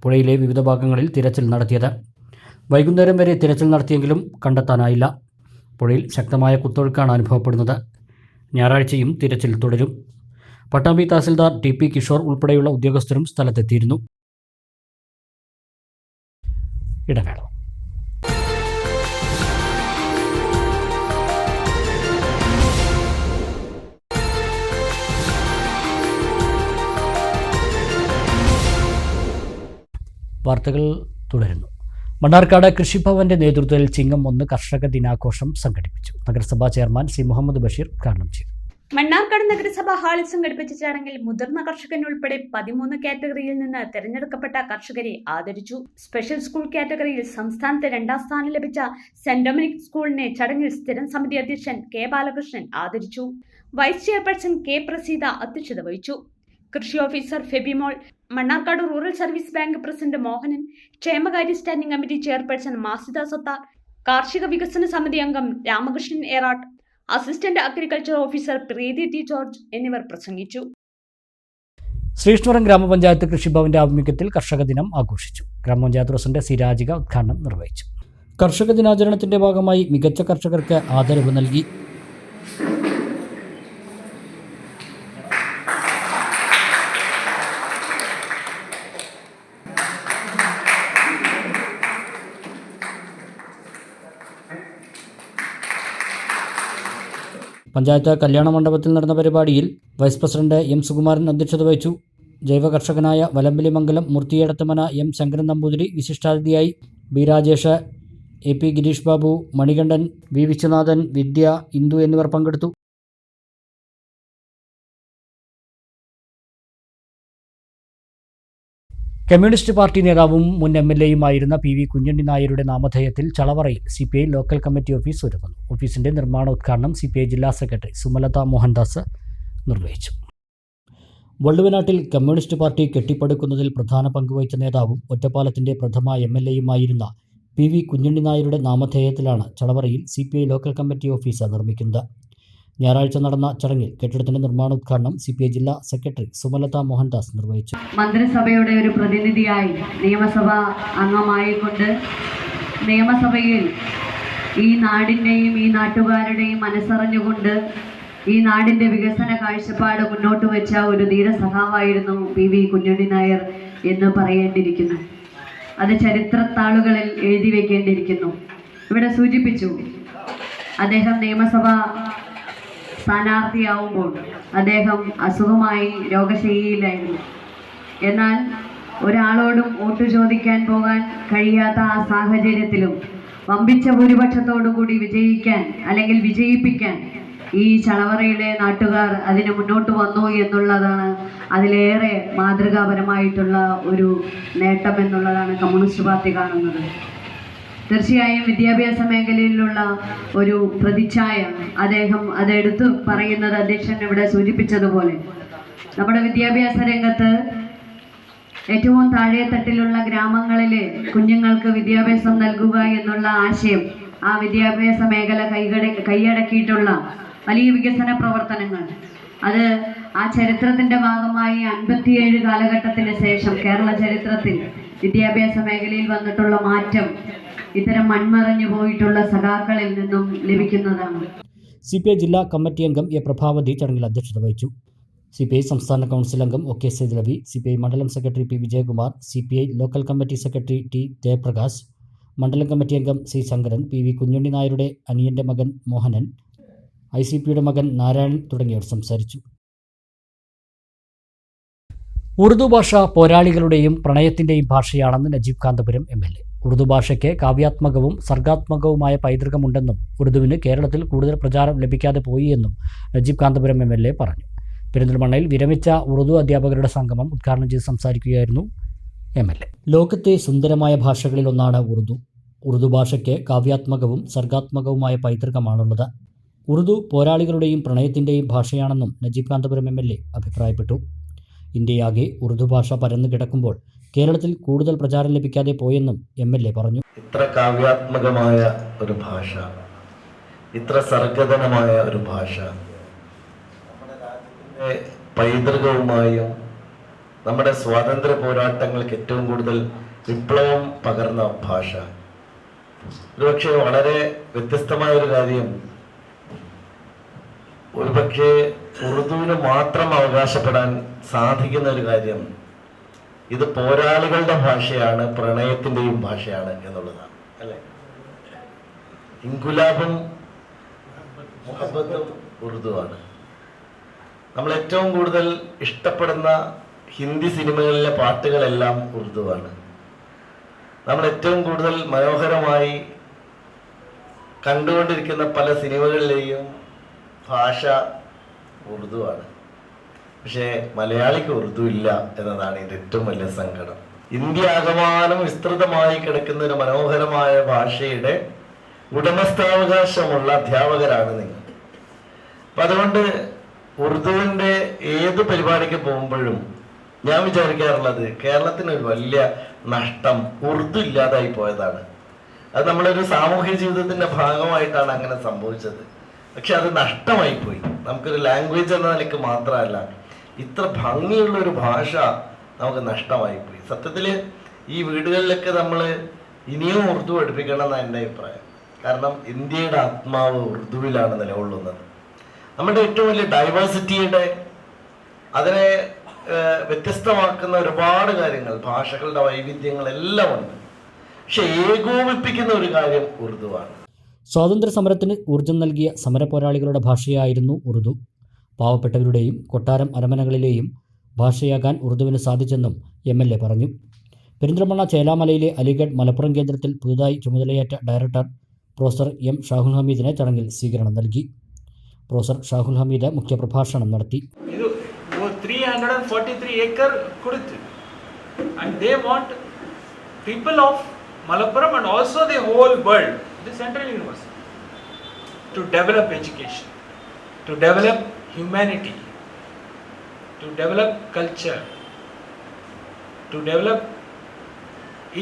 പുഴയിലെ വിവിധ ഭാഗങ്ങളിൽ തിരച്ചിൽ നടത്തിയത്. വൈകുന്നേരം വരെ തിരച്ചിൽ നടത്തിയെങ്കിലും കണ്ടെത്താനായില്ല. പുഴയിൽ ശക്തമായ കുത്തൊഴുക്കാണ് അനുഭവപ്പെടുന്നത്. ഞായറാഴ്ചയും തിരച്ചിൽ തുടരും. പട്ടാമ്പി തഹസിൽദാർ TP കിഷോർ ഉൾപ്പെടെയുള്ള ഉദ്യോഗസ്ഥരും സ്ഥലത്തെത്തിയിരുന്നു. ഇടവേള. വാർത്തകൾ തുടരുന്നു. മണ്ണാർക്കാട് കൃഷിഭവന്റെ നേതൃത്വത്തിൽ ചിങ്ങം 1 കർഷക ദിനാഘോഷം സംഘടിപ്പിച്ചു. നഗരസഭാ ചെയർമാൻ C. മുഹമ്മദ് ബഷീർ ഉദ്ഘാടനം ചെയ്തു. മണ്ണാർക്കാട് നഗരസഭ ഹാളിൽ സംഘടിപ്പിച്ച ചടങ്ങിൽ മുതിർന്ന കർഷകനുൾപ്പെടെ 13 കാറ്റഗറിയിൽ നിന്ന് തെരഞ്ഞെടുക്കപ്പെട്ട കർഷകരെ ആദരിച്ചു. സ്പെഷ്യൽ സ്കൂൾ കാറ്റഗറിയിൽ സംസ്ഥാനത്തെ 2ാം സ്ഥാനം ലഭിച്ച സെന്റ് ഡൊമിനിക് സ്കൂളിനെ ചടങ്ങിൽ സ്ഥിരം സമിതി അധ്യക്ഷൻ K. ബാലകൃഷ്ണൻ ആദരിച്ചു. Vice chairperson K. പ്രസീത അധ്യക്ഷത വഹിച്ചു. കൃഷി officer Febimol, Mannarkkad rural service bank president Mohanan, ക്ഷേമകാര്യ standing committee chairperson Masida Sathar, കാർഷിക വികസന സമിതി അംഗം Ramakrishnan Erat, assistant agriculture officer Preethi T. George എന്നിവർ പ്രസംഗിച്ചു. ശ്രീകൃഷ്ണപുരം ഗ്രാമപഞ്ചായത്ത് കൃഷിഭവന്റെ ആഭിമുഖ്യത്തിൽ കർഷക ദിനം ആഘോഷിച്ചു. ഗ്രാമപഞ്ചായത്ത് പ്രസിഡന്റ് C. രാജിക ഉദ്ഘാടനം നിർവഹിച്ചു. കർഷക ദിനാചരണത്തിന്റെ ഭാഗമായി മികച്ച കർഷകർക്ക് ആദരവ് നൽകി. പഞ്ചായത്ത് കല്യാണ മണ്ഡപത്തിൽ നടന്ന പരിപാടിയിൽ വൈസ് പ്രസിഡന്റ് എം സുകുമാരൻ അധ്യക്ഷത വഹിച്ചു. ജൈവ കർഷകനായ വലമ്പലിമംഗലം മൂർത്തിയേടത്തമന എം ശങ്കരൻ നമ്പൂതിരി വിശിഷ്ടാതിഥിയായി. B Rajesh, A P Gireesh Babu, Manikandan, V Viswanathan, Vidya, Indu എന്നിവർ പങ്കെടുത്തു. കമ്മ്യൂണിസ്റ്റ് പാർട്ടി നേതാവും മുൻ എംഎൽഎയുമായിരുന്ന പി വി കുഞ്ഞണ്ണി നായരുടെ നാമധേയത്തിൽ ചളവറയിൽ CPI ലോക്കൽ കമ്മിറ്റി ഓഫീസ് ഒരുങ്ങുന്നു. ഓഫീസിന്റെ നിർമ്മാണോദ്ഘാടനം CPI ജില്ലാ സെക്രട്ടറി സുമലത മോഹൻദാസ് നിർവഹിച്ചു. വള്ളുവനാട്ടിൽ കമ്മ്യൂണിസ്റ്റ് പാർട്ടി കെട്ടിപ്പടുക്കുന്നതിൽ പ്രധാന പങ്കുവഹിച്ച നേതാവും ഒറ്റപ്പാലത്തിന്റെ പ്രഥമ എംഎൽഎയുമായിരുന്ന പി വി കുഞ്ഞണ്ണി നായരുടെ നാമധേയത്തിലാണ് ചളവറയിൽ CPI ലോക്കൽ കമ്മിറ്റി ഓഫീസ് നിർമ്മിക്കുന്നത്. ഞായറാഴ്ച നടന്ന ചടങ്ങിൽ കെട്ടിടത്തിന്റെ നിർമ്മാണോദ്ഘാടനം CPI ജില്ലാ സെക്രട്ടറി സുമലത മോഹൻദാസ് നിർവഹിച്ചു. മന്ത്രിസഭയുടെ ഒരു പ്രതിനിധിയായി നിയമസഭാ അംഗമായിക്കൊണ്ട് നിയമസഭയിൽ ഈ നാടിൻ്റെയും ഈ നാട്ടുകാരുടെയും മനസ്സറിഞ്ഞുകൊണ്ട് ഈ നാടിൻ്റെ വികസന കാഴ്ചപ്പാട് മുന്നോട്ട് വെച്ച ഒരു ധീരസഖാവായിരുന്നു പി വി കുഞ്ഞണ്ണി നായർ എന്ന് പറയേണ്ടിയിരിക്കുന്നു. അത് ചരിത്രത്താളുകളിൽ എഴുതി വയ്ക്കേണ്ടിയിരിക്കുന്നു. ഇവിടെ സൂചിപ്പിച്ചു, അദ്ദേഹം നിയമസഭാ സ്ഥാനാർത്ഥിയാവുമ്പോൾ അദ്ദേഹം അസുഖമായി രോഗശയ്യയിലായിരുന്നു. എന്നാൽ ഒരാളോടും വോട്ട് ചോദിക്കാൻ പോകാൻ കഴിയാത്ത ആ സാഹചര്യത്തിലും വമ്പിച്ച ഭൂരിപക്ഷത്തോടുകൂടി വിജയിപ്പിക്കാൻ ഈ ചളവറയിലെ നാട്ടുകാർ അതിന് മുന്നോട്ട് വന്നു എന്നുള്ളതാണ് അതിലേറെ മാതൃകാപരമായിട്ടുള്ള ഒരു നേട്ടം എന്നുള്ളതാണ് കമ്മ്യൂണിസ്റ്റ് പാർട്ടി കാണുന്നത്. തീർച്ചയായും വിദ്യാഭ്യാസ മേഖലയിലുള്ള ഒരു പ്രതിച്ഛായ അദ്ദേഹം അതെടുത്തു പറയുന്നത് അധ്യക്ഷൻ ഇവിടെ സൂചിപ്പിച്ചതുപോലെ നമ്മുടെ വിദ്യാഭ്യാസ രംഗത്ത് ഏറ്റവും താഴെത്തട്ടിലുള്ള ഗ്രാമങ്ങളിലെ കുഞ്ഞുങ്ങൾക്ക് വിദ്യാഭ്യാസം നൽകുക എന്നുള്ള ആശയം, ആ വിദ്യാഭ്യാസ മേഖല കൈയടക്കിയിട്ടുള്ള വലിയ വികസന പ്രവർത്തനങ്ങൾ, അത് ആ ചരിത്രത്തിൻ്റെ ഭാഗമായി 57 കാലഘട്ടത്തിന് ശേഷം കേരള ചരിത്രത്തിൽ വിദ്യാഭ്യാസ മേഖലയിൽ വന്നിട്ടുള്ള മാറ്റം ഇത്തരം മൺമറഞ്ഞു പോയിട്ടുള്ള സഖാക്കളിൽ നിന്നും ലഭിക്കുന്നതാണ്. CPI ജില്ലാ കമ്മിറ്റി അംഗം എ പ്രഭാവതി ചടങ്ങിൽ അധ്യക്ഷത വഹിച്ചു. CPI സംസ്ഥാന കൗൺസിൽ അംഗം OK സൈദ് രവി, CPI മണ്ഡലം secretary P Vijayakumar, CPI local committee secretary T Jayaprakash, മണ്ഡലം കമ്മിറ്റി അംഗം C ശങ്കരൻ, പി വി കുഞ്ഞണ്ണി നായരുടെ അനിയന്റെ മകൻ മോഹനൻ, ICPയുടെ മകൻ നാരായണൻ തുടങ്ങിയവർ സംസാരിച്ചു. ഉറുദു ഭാഷ പോരാളികളുടെയും പ്രണയത്തിൻ്റെയും ഭാഷയാണെന്ന് നജീബ് കാന്തപുരം MLA. ഉറുദു ഭാഷയ്ക്ക് കാവ്യാത്മകവും സർഗാത്മകവുമായ പൈതൃകമുണ്ടെന്നും ഉറുദുവിന് കേരളത്തിൽ കൂടുതൽ പ്രചാരം ലഭിക്കാതെ പോയി എന്നും നജീബ് കാന്തപുരം MLA പറഞ്ഞു. പെരിന്തൽമണ്ണയിൽ വിരമിച്ച ഉറുദു അധ്യാപകരുടെ സംഗമം ഉദ്ഘാടനം ചെയ്ത് സംസാരിക്കുകയായിരുന്നു MLA. ലോകത്തെ സുന്ദരമായ ഭാഷകളിലൊന്നാണ് ഉറുദു. ഉറുദു ഭാഷയ്ക്ക് കാവ്യാത്മകവും സർഗാത്മകവുമായ പൈതൃകമാണുള്ളത്. ഉറുദു പോരാളികളുടെയും പ്രണയത്തിൻ്റെയും ഭാഷയാണെന്നും നജീബ് കാന്തപുരം MLA അഭിപ്രായപ്പെട്ടു. ഇന്ത്യയാകെ ഉറുദു ഭാഷ പരന്നു കിടക്കുമ്പോൾ കേരളത്തിൽ കൂടുതൽ പ്രചാരം ലഭിക്കാതെ പോയെന്നും MLA പറഞ്ഞു. ഇത്ര കാവ്യാത്മകമായ ഒരു ഭാഷ, ഇത്ര സർഗതനമായ ഒരു ഭാഷ, നമ്മുടെ രാജ്യത്തിൻ്റെ പൈതൃകവുമായും നമ്മുടെ സ്വാതന്ത്ര്യ പോരാട്ടങ്ങൾക്ക് ഏറ്റവും കൂടുതൽ വിപ്ലവം പകർന്ന ഭാഷ. ഒരുപക്ഷെ വളരെ വ്യത്യസ്തമായ ഒരു കാര്യം, ഒരുപക്ഷെ ഉറുദുവിന് മാത്രം അവകാശപ്പെടാൻ സാധിക്കുന്ന ഒരു കാര്യം, ഇത് പോരാളികളുടെ ഭാഷയാണ്, പ്രണയത്തിൻ്റെയും ഭാഷയാണ് എന്നുള്ളതാണ്, അല്ലേ? ഇൻകുലാബും മുഹബത്തും ഉറുദുവാണ്. നമ്മൾ ഏറ്റവും കൂടുതൽ ഇഷ്ടപ്പെടുന്ന ഹിന്ദി സിനിമകളിലെ പാട്ടുകളെല്ലാം ഉറുദുവാണ്. നമ്മൾ ഏറ്റവും കൂടുതൽ മനോഹരമായി കണ്ടുകൊണ്ടിരിക്കുന്ന പല സിനിമകളിലെയും ഭാഷ ഉറുദുവാണ്. പക്ഷേ മലയാളിക്ക് ഉറുദു ഇല്ല എന്നതാണ് ഇതിൻ്റെ ഏറ്റവും വലിയ സങ്കടം. ഇന്ത്യ ആകമാനം വിസ്തൃതമായി കിടക്കുന്ന ഒരു മനോഹരമായ ഭാഷയുടെ ഉടമസ്ഥാവകാശമുള്ള അധ്യാപകരാണ് നിങ്ങൾ. അപ്പം അതുകൊണ്ട് ഉറുദുവിൻ്റെ ഏത് പരിപാടിക്ക് പോകുമ്പോഴും ഞാൻ വിചാരിക്കാറുള്ളത് കേരളത്തിന് ഒരു വലിയ നഷ്ടം ഉറുദു ഇല്ലാതായി പോയതാണ്. അത് നമ്മളൊരു സാമൂഹ്യ ജീവിതത്തിൻ്റെ ഭാഗമായിട്ടാണ് അങ്ങനെ സംഭവിച്ചത്. പക്ഷെ അത് നഷ്ടമായി പോയി. നമുക്കൊരു ലാംഗ്വേജ് എന്ന നിലയ്ക്ക് മാത്രമല്ല, ഇത്ര ഭംഗിയുള്ളൊരു ഭാഷ നമുക്ക് നഷ്ടമായി പോയി. സത്യത്തിൽ ഈ വീടുകളിലൊക്കെ നമ്മൾ ഇനിയും ഉറുദു പഠിപ്പിക്കണം എന്നാണ് എൻ്റെ അഭിപ്രായം. കാരണം ഇന്ത്യയുടെ ആത്മാവ് ഉറുദുവിലാണ് നിലകൊള്ളുന്നത്. നമ്മുടെ ഏറ്റവും വലിയ ഡൈവേഴ്സിറ്റിയുടെ അതിനെ വ്യത്യസ്തമാക്കുന്ന ഒരുപാട് കാര്യങ്ങൾ, ഭാഷകളുടെ വൈവിധ്യങ്ങളെല്ലാം ഉണ്ട്. പക്ഷെ ഏകോപിപ്പിക്കുന്ന ഒരു കാര്യം ഉറുദുവാണ്. സ്വാതന്ത്ര്യ സമരത്തിന് ഊർജം നൽകിയ സമരപോരാളികളുടെ ഭാഷയായിരുന്നു ഉറുദു. പാവപ്പെട്ടവരുടെയും കൊട്ടാരം അരമനകളിലെയും ഭാഷയാകാൻ ഉറുദുവിന് സാധിച്ചെന്നും MLA പറഞ്ഞു. പെരിന്തൽമണ്ണ ചേലാമലയിലെ അലിഗഡ് മലപ്പുറം കേന്ദ്രത്തിൽ പുതുതായി ചുമതലയേറ്റ ഡയറക്ടർ പ്രൊഫസർ M. ഷാഹുൽ ഹമീദിന് ചടങ്ങിൽ സ്വീകരണം നൽകി. പ്രൊഫസർ ഷാഹുൽ ഹമീദ് മുഖ്യപ്രഭാഷണം നടത്തി. 343 acre Kudith, and they want people of Malappuram and also the whole world, the Central University, to develop education, to develop humanity, to develop culture, to develop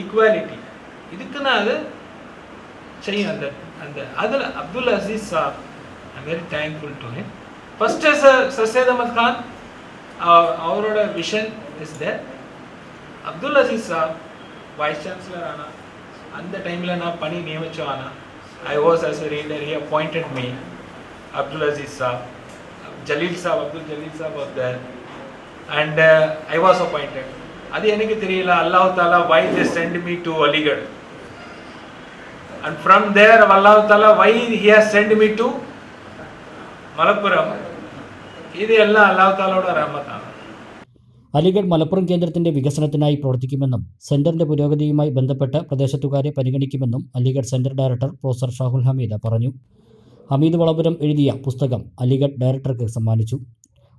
equality. Idukkanadu cheyyanda and Adil Abdul Aziz Saab, I'm very thankful to him. First as Sir Syed Ahmad Khan, our vision is there. Abdul Aziz Saab, Vice Chancellor ana, and the time la na pani niyamichu ana, I was as a reader, he appointed me. Abdul Aziz Saab, Jalil Saab, Abdul Jalil Saab was there, and I was appointed. Adi enakku theriyala Allah Taala why they send me to Aligarh, and from there Allah Taala why he has sent me to Malappuram. Idu ella Allah Taalaoda rahmatana. Aligarh Malappuram കേന്ദ്രത്തിന്റെ വികസനത്തിനായി പ്രവർത്തിക്കുമെന്നും സെന്ററിന്റെ പുരോഗതിയുമായി ബന്ധപ്പെട്ട് പ്രദേശത്തുകാരെ പരിഗണിക്കുമെന്നും Aligarh centre director professor Shahul Hameed പറഞ്ഞു. ഹമീദ് വളപുരം എഴുതിയ പുസ്തകം അലിഗഡ് ഡയറക്ടർക്ക് സമ്മാനിച്ചു.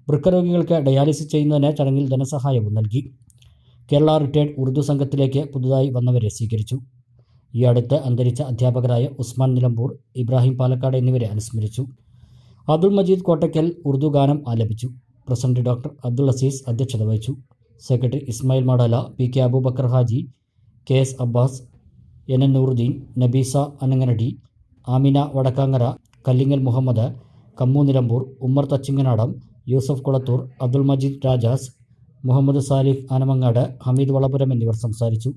വൃക്കരോഗികൾക്ക് ഡയാലിസിസ് ചെയ്യുന്നതിന് ചടങ്ങിൽ ധനസഹായവും നൽകി. കേരള റിട്ടയർഡ് ഉറുദു സംഘത്തിലേക്ക് പുതുതായി വന്നവരെ സ്വീകരിച്ചു. ഈ അടുത്ത് അന്തരിച്ച അധ്യാപകരായ ഉസ്മാൻ നിലമ്പൂർ, ഇബ്രാഹിം പാലക്കാട് എന്നിവരെ അനുസ്മരിച്ചു. അബ്ദുൾ മജീദ് കോട്ടയ്ക്കൽ ഉറുദു ഗാനം ആലപിച്ചു. പ്രസിഡന്റ് ഡോക്ടർ അബ്ദുൾ അസീസ് അധ്യക്ഷത വഹിച്ചു. Secretary Ismail Madala, PK Abubakar Haji, KS Abbas, NN Nooruddeen, Nabeesa Ananganadi, Amina Vadakkangara, Kallingal Muhammad, Kammu Nilambur, Ummer Thachinganadam, Yusuf Kulathur, Abdul Majeed Rajas, Muhammad Salih Anamangad, Hameed Valapuram എന്നിവർ സംസാരിച്ചു.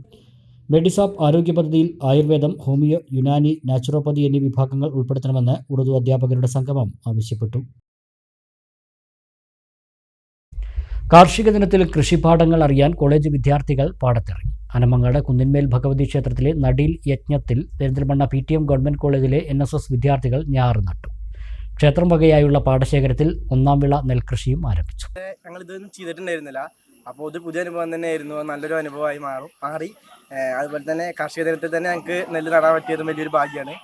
മെഡിസാപ്പ് ആരോഗ്യ പദ്ധതിയിൽ ആയുർവേദം, ഹോമിയോ, യുനാനി, നാച്ചുറോപ്പതി എന്നീ വിഭാഗങ്ങൾ ഉൾപ്പെടുത്തണമെന്ന് ഉറുദു അധ്യാപകരുടെ സംഗമം ആവശ്യപ്പെട്ടു. കാർഷിക ദിനത്തിൽ കൃഷിപാഠങ്ങൾ അറിയാൻ കോളേജ് വിദ്യാർത്ഥികൾ പാടത്തിറങ്ങി. അനമങ്ങാട് കുന്നിന്മേൽ ഭഗവതി ക്ഷേത്രത്തിലെ നടീൽ യജ്ഞത്തിൽ പെരിന്തൽമണ്ണ PTM ഗവൺമെന്റ് കോളേജിലെ NSS വിദ്യാർത്ഥികൾ ഞാറ് നട്ടു. ക്ഷേത്രം വകയായുള്ള പാടശേഖരത്തിൽ ഒന്നാം വിള നെൽകൃഷിയും ആരംഭിച്ചു. ഞങ്ങൾ ഇതൊന്നും ചെയ്തിട്ടുണ്ടായിരുന്നില്ല. അപ്പോൾ ഇത് പുതിയ അനുഭവം തന്നെയായിരുന്നു, നല്ലൊരു അനുഭവമായി മാറി. അതുപോലെ തന്നെ കാർഷിക ദിനത്തിൽ തന്നെ ഞങ്ങൾക്ക് നെല്ല് നടാൻ പറ്റിയതും വലിയൊരു ഭാഗ്യമാണ്.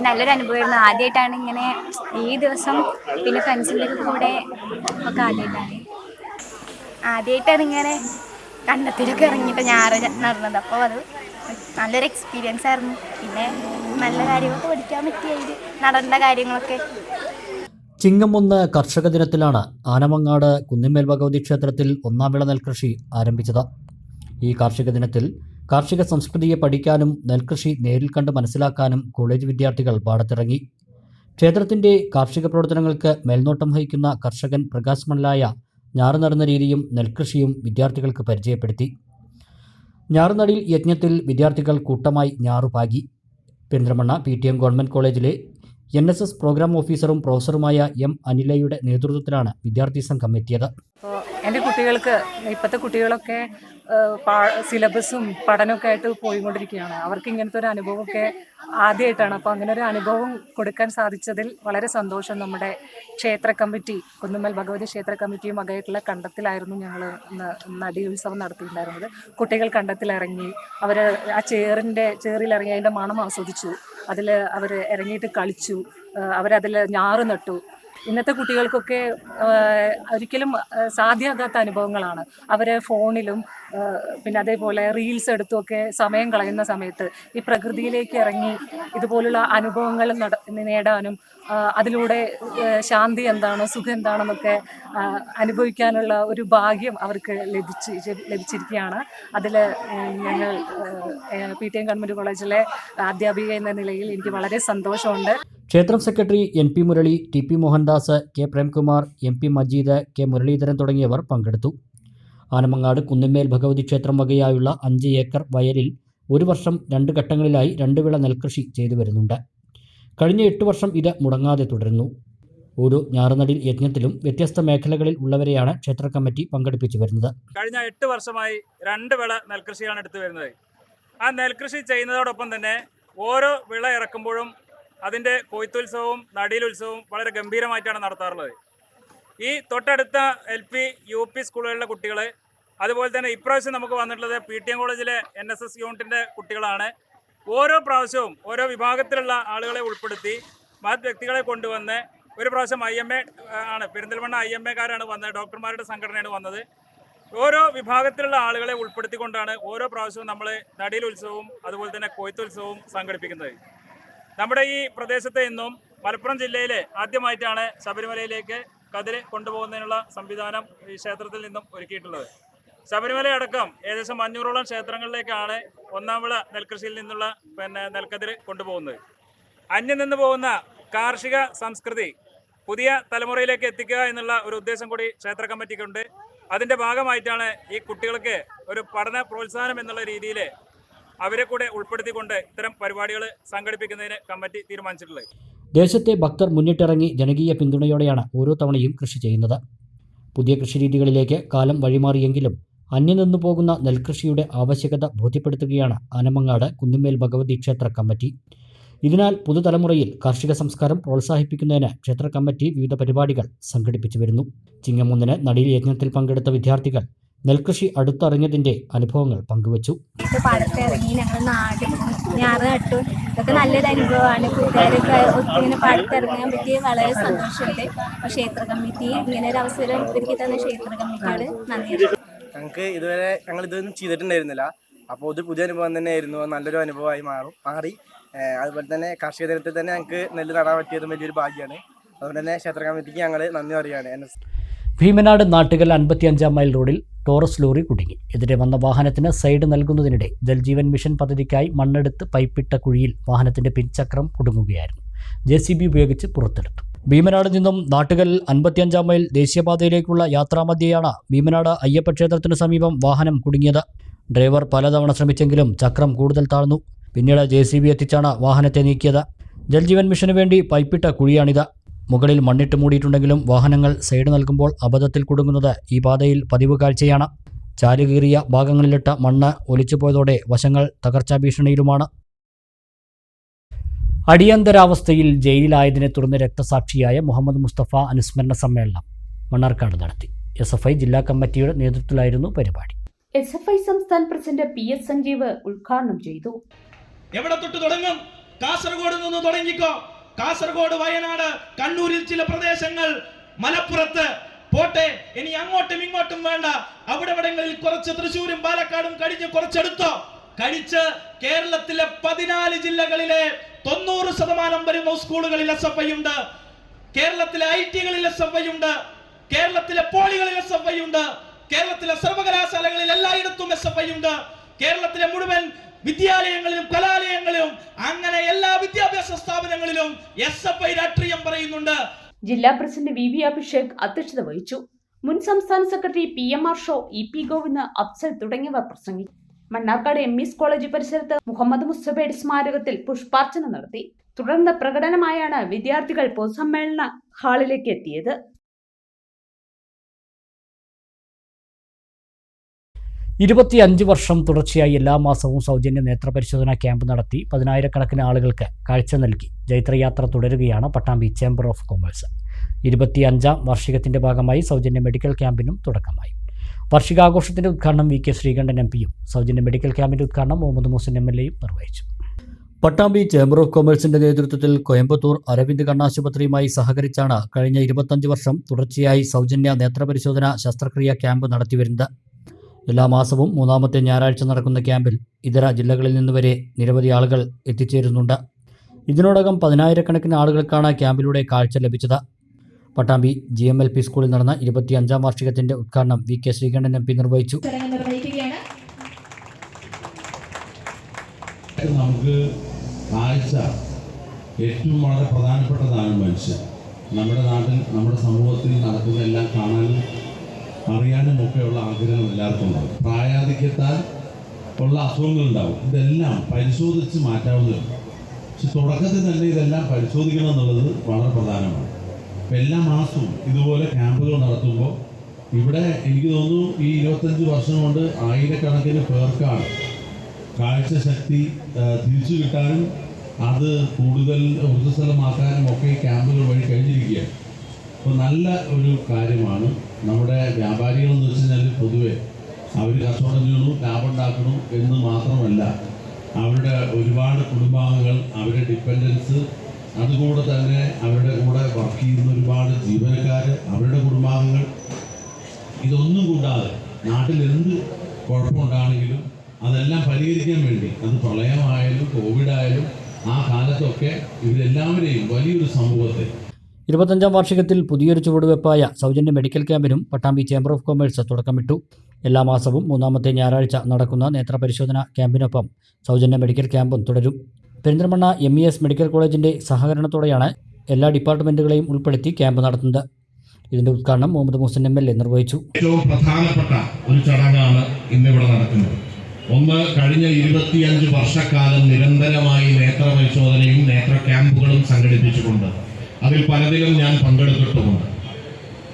നല്ലൊരു അനുഭവമായിരുന്നു. ആദ്യമായിട്ടാണ് ഇങ്ങനെ ഈ ദിവസം, പിന്നെ ഫ്രണ്ട്സിൻ്റെ കൂടെ ഒക്കെ ആദ്യമായിട്ടാണ് ഇങ്ങനെ കണ്ടത്തിലൊക്കെ ഇറങ്ങിയിട്ട് ഞാറ് നടന്നത്. അപ്പോൾ അത് നല്ലൊരു എക്സ്പീരിയൻസ് ആയിരുന്നു. പിന്നെ നല്ല കാര്യങ്ങളൊക്കെ പഠിക്കാൻ പറ്റിയത് നടേണ്ട കാര്യങ്ങളൊക്കെ. ചിങ്ങം 1 കർഷക ദിനത്തിലാണ് ആനമങ്ങാട് കുന്നിന്മേൽ ഭഗവതി ക്ഷേത്രത്തിൽ ഒന്നാം വിള നെൽകൃഷി ആരംഭിച്ചത്. ഈ കാർഷിക ദിനത്തിൽ കാർഷിക സംസ്കൃതിയെ പഠിക്കാനും നെൽകൃഷി നേരിൽ കണ്ട് മനസ്സിലാക്കാനും കോളേജ് വിദ്യാർത്ഥികൾ പാടത്തിറങ്ങി. ക്ഷേത്രത്തിൻ്റെ കാർഷിക പ്രവർത്തനങ്ങൾക്ക് മേൽനോട്ടം വഹിക്കുന്ന കർഷകൻ പ്രകാശ് മണലായ ഞാറ് നടുന്ന രീതിയും നെൽകൃഷിയും വിദ്യാർത്ഥികൾക്ക് പരിചയപ്പെടുത്തി. ഞാറുനടിയിൽ യജ്ഞത്തിൽ വിദ്യാർത്ഥികൾ കൂട്ടമായി ഞാറുപാകി. പെരിന്തൽമണ്ണ PTM ഗവൺമെൻറ് കോളേജിലെ NSS പ്രോഗ്രാം ഓഫീസറും പ്രൊഫസറുമായ M. അനിലയുടെ നേതൃത്വത്തിലാണ് വിദ്യാർത്ഥി സംഘം എത്തിയത്. എൻ്റെ കുട്ടികൾക്ക്, ഇപ്പോഴത്തെ കുട്ടികളൊക്കെ സിലബസും പഠനമൊക്കെ ആയിട്ട് പോയിക്കൊണ്ടിരിക്കുകയാണ്. അവർക്ക് ഇങ്ങനത്തെ ഒരു അനുഭവമൊക്കെ ആദ്യമായിട്ടാണ്. അപ്പോൾ അങ്ങനെ ഒരു അനുഭവം കൊടുക്കാൻ സാധിച്ചതിൽ വളരെ സന്തോഷം. നമ്മുടെ ക്ഷേത്ര കമ്മിറ്റി, കുന്നുമ്മൽ ഭഗവതി ക്ഷേത്ര കമ്മിറ്റിയും വകയായിട്ടുള്ള കണ്ടത്തിലായിരുന്നു ഞങ്ങൾ നടി ഉത്സവം നടത്തിയിട്ടുണ്ടായിരുന്നത്. കുട്ടികൾ കണ്ടത്തിലിറങ്ങി, അവർ ആ ചേറിലിറങ്ങി അതിൻ്റെ മണം ആസ്വദിച്ചു. അതിൽ അവർ ഇറങ്ങിയിട്ട് കളിച്ചു, അവരതിൽ ഞാറ് നട്ടു. ഇന്നത്തെ കുട്ടികൾക്കൊക്കെ ഒരിക്കലും സാധ്യമാകാത്ത അനുഭവങ്ങളാണ്. അവർ ഫോണിലും പിന്നെ അതേപോലെ റീൽസ് എടുത്തുമൊക്കെ സമയം കളയുന്ന സമയത്ത് ഈ പ്രകൃതിയിലേക്ക് ഇറങ്ങി ഇതുപോലുള്ള അനുഭവങ്ങൾ നേടാനും അതിലൂടെ ശാന്തി എന്താണോ, സുഖം എന്താണെന്നൊക്കെ അനുഭവിക്കാനുള്ള ഒരു ഭാഗ്യം അവർക്ക് ലഭിച്ചിരിക്കുകയാണ്. അതിൽ ഞങ്ങൾ PTM ഗവൺമെൻറ് കോളേജിലെ അധ്യാപിക എന്ന നിലയിൽ എനിക്ക് വളരെ സന്തോഷമുണ്ട്. ക്ഷേത്രം secretary NP Murali, TP Mohandas, K. Premkumar, MP Majeed, K. Muraleedharan തുടങ്ങിയവർ പങ്കെടുത്തു. ആനമങ്ങാട് കുന്നിന്മേൽ ഭഗവതി ക്ഷേത്രം വകയായുള്ള 5 ഏക്കർ വയലിൽ ഒരു വർഷം 2 ഘട്ടങ്ങളിലായി 2 വിള നെൽകൃഷി ചെയ്തു വരുന്നുണ്ട്. കഴിഞ്ഞ 8 വർഷം ഇത് മുടങ്ങാതെ തുടരുന്നു. ഓരോ ഞാറുനടിൽ യജ്ഞത്തിലും വ്യത്യസ്ത മേഖലകളിൽ ഉള്ളവരെയാണ് ക്ഷേത്ര കമ്മിറ്റി പങ്കെടുപ്പിച്ചു വരുന്നത്. കഴിഞ്ഞ 8 വർഷമായി 2 വിള നെൽകൃഷിയാണ് എടുത്തു വരുന്നത്. ആ നെൽകൃഷി ചെയ്യുന്നതോടൊപ്പം തന്നെ ഓരോ വിള ഇറക്കുമ്പോഴും അതിൻ്റെ കൊയ്ത്തുത്സവവും നടീലുത്സവവും വളരെ ഗംഭീരമായിട്ടാണ് നടത്താറുള്ളത്. ഈ തൊട്ടടുത്ത LP UP സ്കൂളുകളിലെ കുട്ടികൾ, അതുപോലെ തന്നെ ഇപ്രാവശ്യം നമുക്ക് വന്നിട്ടുള്ളത് PTM കോളേജിലെ NSS യൂണിറ്റിൻ്റെ കുട്ടികളാണ്. ഓരോ പ്രാവശ്യവും ഓരോ വിഭാഗത്തിലുള്ള ആളുകളെ ഉൾപ്പെടുത്തി മഹത് വ്യക്തികളെ കൊണ്ടുവന്ന്, ഒരു പ്രാവശ്യം IMA ആണ്, പെരിന്തൽമണ്ണ IMA-കാരാണ് വന്നത്, ഡോക്ടർമാരുടെ സംഘടനയാണ് വന്നത്. ഓരോ വിഭാഗത്തിലുള്ള ആളുകളെ ഉൾപ്പെടുത്തിക്കൊണ്ടാണ് ഓരോ പ്രാവശ്യവും നമ്മൾ നടീലുത്സവവും അതുപോലെ തന്നെ കൊയ്ത്തുത്സവവും സംഘടിപ്പിക്കുന്നത്. നമ്മുടെ ഈ പ്രദേശത്ത് നിന്നും മലപ്പുറം ജില്ലയിലെ ആദ്യമായിട്ടാണ് ശബരിമലയിലേക്ക് കതിര് കൊണ്ടുപോകുന്നതിനുള്ള സംവിധാനം ഈ ക്ഷേത്രത്തിൽ നിന്നും ഒരുക്കിയിട്ടുള്ളത്. ശബരിമലയടക്കം ഏകദേശം 500ഓളം ക്ഷേത്രങ്ങളിലേക്കാണ് ഒന്നാം വിള നെൽകൃഷിയിൽ നിന്നുള്ള നെൽക്കതിര് കൊണ്ടുപോകുന്നത്. അന്യം നിന്ന് പോകുന്ന കാർഷിക സംസ്കൃതി പുതിയ തലമുറയിലേക്ക് എത്തിക്കുക എന്നുള്ള ഒരു ഉദ്ദേശം കൂടി ക്ഷേത്ര കമ്മിറ്റിക്കുണ്ട്. അതിൻ്റെ ഭാഗമായിട്ടാണ് ഈ കുട്ടികൾക്ക് ഒരു പഠന പ്രോത്സാഹനം എന്നുള്ള രീതിയിൽ അവരെ കൂടെ ഉൾപ്പെടുത്തിക്കൊണ്ട് ഇത്തരം പരിപാടികൾ സംഘടിപ്പിക്കുന്നതിന് കമ്മിറ്റി തീരുമാനിച്ചിട്ടുള്ളത്. ദേശത്തെ ഭക്തർ മുന്നിട്ടിറങ്ങി ജനകീയ പിന്തുണയോടെയാണ് ഓരോ തവണയും കൃഷി ചെയ്യുന്നത്. പുതിയ കൃഷിരീതികളിലേക്ക് കാലം വഴിമാറിയെങ്കിലും അന്യം നിന്നു പോകുന്ന നെൽകൃഷിയുടെ ആവശ്യകത ബോധ്യപ്പെടുത്തുകയാണ് ആനമങ്ങാട് കുന്നിന്മേൽ ഭഗവതി ക്ഷേത്ര കമ്മിറ്റി. ഇതിനാൽ പുതുതലമുറയിൽ കാർഷിക സംസ്കാരം പ്രോത്സാഹിപ്പിക്കുന്നതിന് ക്ഷേത്ര കമ്മിറ്റി വിവിധ പരിപാടികൾ സംഘടിപ്പിച്ചു വരുന്നു. ചിങ്ങം 1 നടീൽ യജ്ഞത്തിൽ പങ്കെടുത്ത വിദ്യാർത്ഥികൾ നെൽകൃഷി അടുത്തറിഞ്ഞതിന്റെ അനുഭവങ്ങൾ പങ്കുവച്ചു. പാടത്തിറങ്ങി ഞങ്ങൾ നാട് ഞാറ് നട്ടു. ഇതൊക്കെ നല്ലൊരു അനുഭവമാണ്. കൂട്ടുകാരൊക്കെ ഇങ്ങനെ പാടത്തിറങ്ങാൻ പറ്റിയ വളരെ സന്തോഷമുണ്ട്. ക്ഷേത്ര കമ്മിറ്റി ഇങ്ങനെ ഒരു അവസരം ഒരുക്കി തന്ന ക്ഷേത്ര കമ്മിറ്റിയോട് നന്ദി. ഞങ്ങൾക്ക് ഇതുവരെ ഞങ്ങൾ ഇതൊന്നും ചെയ്തിട്ടുണ്ടായിരുന്നില്ല. അപ്പോൾ ഇത് പുതിയ അനുഭവം തന്നെയായിരുന്നു. നല്ലൊരു അനുഭവമായി മാറി. അതുപോലെ തന്നെ കാർഷിക ദിനത്തിൽ തന്നെ ഞങ്ങൾക്ക് നെല്ല് നടാൻ പറ്റിയതും വലിയൊരു ഭാഗ്യമാണ്. അതുകൊണ്ട് തന്നെ ക്ഷേത്ര കമ്മിറ്റിക്ക് ഞങ്ങൾ നന്ദി പറയുകയാണ്. ഭീമനാട് നാട്ടുകൽ 55 മൈൽ റോഡിൽ ടോറസ് ലോറി കുടുങ്ങി. എതിരെ വന്ന വാഹനത്തിന് സൈഡ് നൽകുന്നതിനിടെ ജൽജീവൻ മിഷൻ പദ്ധതിക്കായി മണ്ണെടുത്ത് പൈപ്പിട്ട കുഴിയിൽ വാഹനത്തിന്റെ പിൻചക്രം കുടുങ്ങുകയായിരുന്നു. JCB ഉപയോഗിച്ച് പുറത്തെടുത്തു. ഭീമനാട് നിന്നും നാട്ടുകൽ 55 മൈൽ ദേശീയപാതയിലേക്കുള്ള യാത്രാമധ്യയാണ് ഭീമനാട് അയ്യപ്പ ക്ഷേത്രത്തിനു സമീപം വാഹനം കുടുങ്ങിയത്. ഡ്രൈവർ പലതവണ ശ്രമിച്ചെങ്കിലും ചക്രം കൂടുതൽ താഴ്ന്നു. പിന്നീട് JCB എത്തിച്ചാണ് വാഹനത്തെ നീക്കിയത്. ജൽജീവൻ മിഷന് വേണ്ടി പൈപ്പിട്ട കുഴിയാണിത്. മുകളിൽ മണ്ണിട്ട് മൂടിയിട്ടുണ്ടെങ്കിലും വാഹനങ്ങൾ സൈഡ് നൽകുമ്പോൾ അബദ്ധത്തിൽ കുടുങ്ങുന്നത് ഈ പാതയിൽ പതിവ് കാഴ്ചയാണ്. ചാലുകീറിയ ഭാഗങ്ങളിലിട്ട മണ്ണ് ഒലിച്ചുപോയതോടെ വശങ്ങൾ തകർച്ചാ ഭീഷണിയിലുമാണ്. അടിയന്തരാവസ്ഥയിൽ ജയിലിലായതിനെ തുടർന്ന് രക്തസാക്ഷിയായ മുഹമ്മദ് മുസ്തഫ അനുസ്മരണ സമ്മേളനം മണ്ണാർക്കാട് നടത്തി. SFI ജില്ലാ കമ്മിറ്റിയുടെ നേതൃത്വത്തിലായിരുന്നു പരിപാടി. SFI സംസ്ഥാന പ്രസിഡന്റ് PS സഞ്ജീവ് ഉദ്ഘാടനം ചെയ്തു. എവിടെ തൊട്ട് തുടങ്ങും? കാസർഗോഡ് നിന്ന് തുടങ്ങിക്കോ. കാസർഗോഡ്, വയനാട്, കണ്ണൂരിൽ ചില പ്രദേശങ്ങൾ, മലപ്പുറത്ത് പോട്ടെ, ഇനി അങ്ങോട്ടും ഇങ്ങോട്ടും വേണ്ട. അവിടെവിടങ്ങളിൽ കുറച്ച് തൃശ്ശൂരും പാലക്കാടും കഴിഞ്ഞ് കുറച്ചെടുത്തോ. കഴിച്ച് കേരളത്തിലെ 14 ജില്ലകളിലെ 90% വരുന്ന സ്കൂളുകളിൽ SFI ഉണ്ട്. കേരളത്തിലെ IT-കളിൽ SFI ഉണ്ട്. കേരളത്തിലെ പോളികളിൽ SFI ഉണ്ട്. കേരളത്തിലെ സർവകലാശാലകളിൽ എല്ലായിടത്തും SFI ഉണ്ട്. കേരളത്തിലെ മുഴുവൻ വിദ്യാലയങ്ങളിലും കലാലയങ്ങളിലും അങ്ങനെ എല്ലാ വിദ്യാഭ്യാസ സ്ഥാപനങ്ങളിലും SFI രാഷ്ട്രീയം പറയുന്നുണ്ട്. ജില്ലാ പ്രസിഡന്റ് VV അഭിഷേക് അധ്യക്ഷത വഹിച്ചു. മുൻ സംസ്ഥാന സെക്രട്ടറി PMR ഷോ, EP ഗോവിന്ദ്, അഫ്സൽ തുടങ്ങിയവർ പ്രസംഗിച്ചു. മണ്ണാർക്കാട് MS കോളേജ് പരിസരത്ത് മുഹമ്മദ് മുസ്തഫയുടെ സ്മാരകത്തിൽ പുഷ്പാർച്ചന നടത്തി. തുടർന്ന് പ്രകടനമായാണ് വിദ്യാർത്ഥികൾ പൊതുസമ്മേളന ഹാളിലേക്ക് എത്തിയത്. 25 വർഷം തുടർച്ചയായി എല്ലാ മാസവും സൗജന്യ നേത്രപരിശോധനാ ക്യാമ്പ് നടത്തി 10,000-കണക്കിന് ആളുകൾക്ക് കാഴ്ച നൽകി ജൈത്രയാത്ര തുടരുകയാണ് പട്ടാമ്പി ചേംബർ ഓഫ് കൊമേഴ്സ്. 25ാം വാർഷികത്തിന്റെ ഭാഗമായി സൗജന്യ മെഡിക്കൽ ക്യാമ്പിനും തുടക്കമായി. വാർഷികാഘോഷത്തിന്റെ ഉദ്ഘാടനം VK ശ്രീകണ്ഠൻ MP-യും സൗജന്യ മെഡിക്കൽ ക്യാമ്പിന്റെ ഉദ്ഘാടനം മുഹമ്മദ് മുഹസിൻ MLA-യും നിർവഹിച്ചു. പട്ടാമ്പി ചേംബർ ഓഫ് കൊമേഴ്സിന്റെ നേതൃത്വത്തിൽ കോയമ്പത്തൂർ അരവിന്ദ് കണ്ണാശുപത്രിയുമായി സഹകരിച്ചാണ് കഴിഞ്ഞ 25 വർഷം തുടർച്ചയായി സൗജന്യ നേത്രപരിശോധന ശസ്ത്രക്രിയാ ക്യാമ്പ് നടത്തിവരുന്നത്. എല്ലാ മാസവും 3ാമത്തെ ഞായറാഴ്ച നടക്കുന്ന ക്യാമ്പിൽ ഇതര ജില്ലകളിൽ നിന്ന് വരെ നിരവധി ആളുകൾ എത്തിച്ചേരുന്നുണ്ട്. ഇതിനോടകം 10,000-കണക്കിന് ആളുകൾക്കാണ് ക്യാമ്പിലൂടെ കാഴ്ച ലഭിച്ചത്. പട്ടാമ്പി GMLP സ്കൂളിൽ നടന്ന 25ാം വാർഷികത്തിന്റെ ഉദ്ഘാടനം VK ശ്രീകണ്ഠൻ MP നിർവഹിച്ചു. നമുക്ക് കാഴ്ച ഏറ്റവും വളരെ പ്രധാനപ്പെട്ടതാണ്. മനുഷ്യൻ നമ്മുടെ നാട്ടിൽ, നമ്മുടെ സമൂഹത്തിൽ നടക്കുന്നതെല്ലാം കാണാനും അറിയാനും ഒക്കെയുള്ള ആഗ്രഹം എല്ലാവർക്കും ഉണ്ടാവും. പ്രായാധിക്യത്താൽ ഉള്ള അസുഖങ്ങളുണ്ടാവും. ഇതെല്ലാം പരിശോധിച്ച് മാറ്റാവുന്നതാണ്. പക്ഷെ തുടക്കത്തിൽ തന്നെ ഇതെല്ലാം പരിശോധിക്കണം എന്നുള്ളത് വളരെ പ്രധാനമാണ്. അപ്പം എല്ലാ മാസവും ഇതുപോലെ ക്യാമ്പുകൾ നടത്തുമ്പോൾ ഇവിടെ എനിക്ക് തോന്നുന്നു ഈ 25 വർഷം കൊണ്ട് 1000-കണക്കിന് പേർക്കാണ് കാഴ്ചശക്തി തിരിച്ചു കിട്ടാനും അത് കൂടുതൽ ഊർജ്ജസ്വലമാക്കാനും ഒക്കെ ഈ ക്യാമ്പുകൾ വഴി കഴിഞ്ഞിരിക്കുകയാണ്. അപ്പോൾ നല്ല ഒരു കാര്യമാണ്. നമ്മുടെ വ്യാപാരികളെന്ന് വെച്ച് കഴിഞ്ഞാൽ പൊതുവെ അവർ കച്ചവടം ചെയ്യണു, ലാഭം ഉണ്ടാക്കണം എന്ന് മാത്രമല്ല, അവരുടെ ഒരുപാട് കുടുംബാംഗങ്ങൾ, അവരുടെ ഡിപ്പെൻഡൻസ്, അതുകൂടെ തന്നെ അവരുടെ കൂടെ വർക്ക് ചെയ്യുന്ന ഒരുപാട് ജീവനക്കാർ, അവരുടെ കുടുംബാംഗങ്ങൾ, ഇതൊന്നും കൂടാതെ നാട്ടിൽ എന്ത് കുഴപ്പമുണ്ടാണെങ്കിലും അതെല്ലാം പരിഹരിക്കാൻ വേണ്ടി, അത് പ്രളയമായാലും കോവിഡായാലും ആ കാലത്തൊക്കെ ഇവരെല്ലാവരെയും വലിയൊരു സമൂഹത്തെ 25ാം വാർഷികത്തിൽ പുതിയൊരു ചുവടുവെപ്പായ സൗജന്യ മെഡിക്കൽ ക്യാമ്പിനും പട്ടാമ്പി ചേംബർ ഓഫ് കൊമേഴ്സ് തുടക്കമിട്ടു. എല്ലാ മാസവും 3ാമത്തെ ഞായറാഴ്ച നടക്കുന്ന നേത്രപരിശോധന ക്യാമ്പിനൊപ്പം സൗജന്യ മെഡിക്കൽ ക്യാമ്പും തുടരും. പെരിന്തൽമണ്ണ MES മെഡിക്കൽ കോളേജിൻ്റെ സഹകരണത്തോടെയാണ് എല്ലാ ഡിപ്പാർട്ട്മെൻറ്റുകളെയും ഉൾപ്പെടുത്തി ക്യാമ്പ് നടത്തുന്നത്. ഇതിൻ്റെ ഉദ്ഘാടനം മുഹമ്മദ് മുഹസിൻ MLA നിർവഹിച്ചു. ഏറ്റവും പ്രധാനപ്പെട്ട ഒരു ചടങ്ങാണ് ഇന്നിവിടെ നടക്കുന്നത്. ഒന്ന്, കഴിഞ്ഞ 25 വർഷക്കാലം നിരന്തരമായി നേത്രപരിശോധനയും നേത്ര ക്യാമ്പുകളും സംഘടിപ്പിച്ചുകൊണ്ട് അതിൽ പലതിലും ഞാൻ പങ്കെടുത്തിട്ടുമുണ്ട്.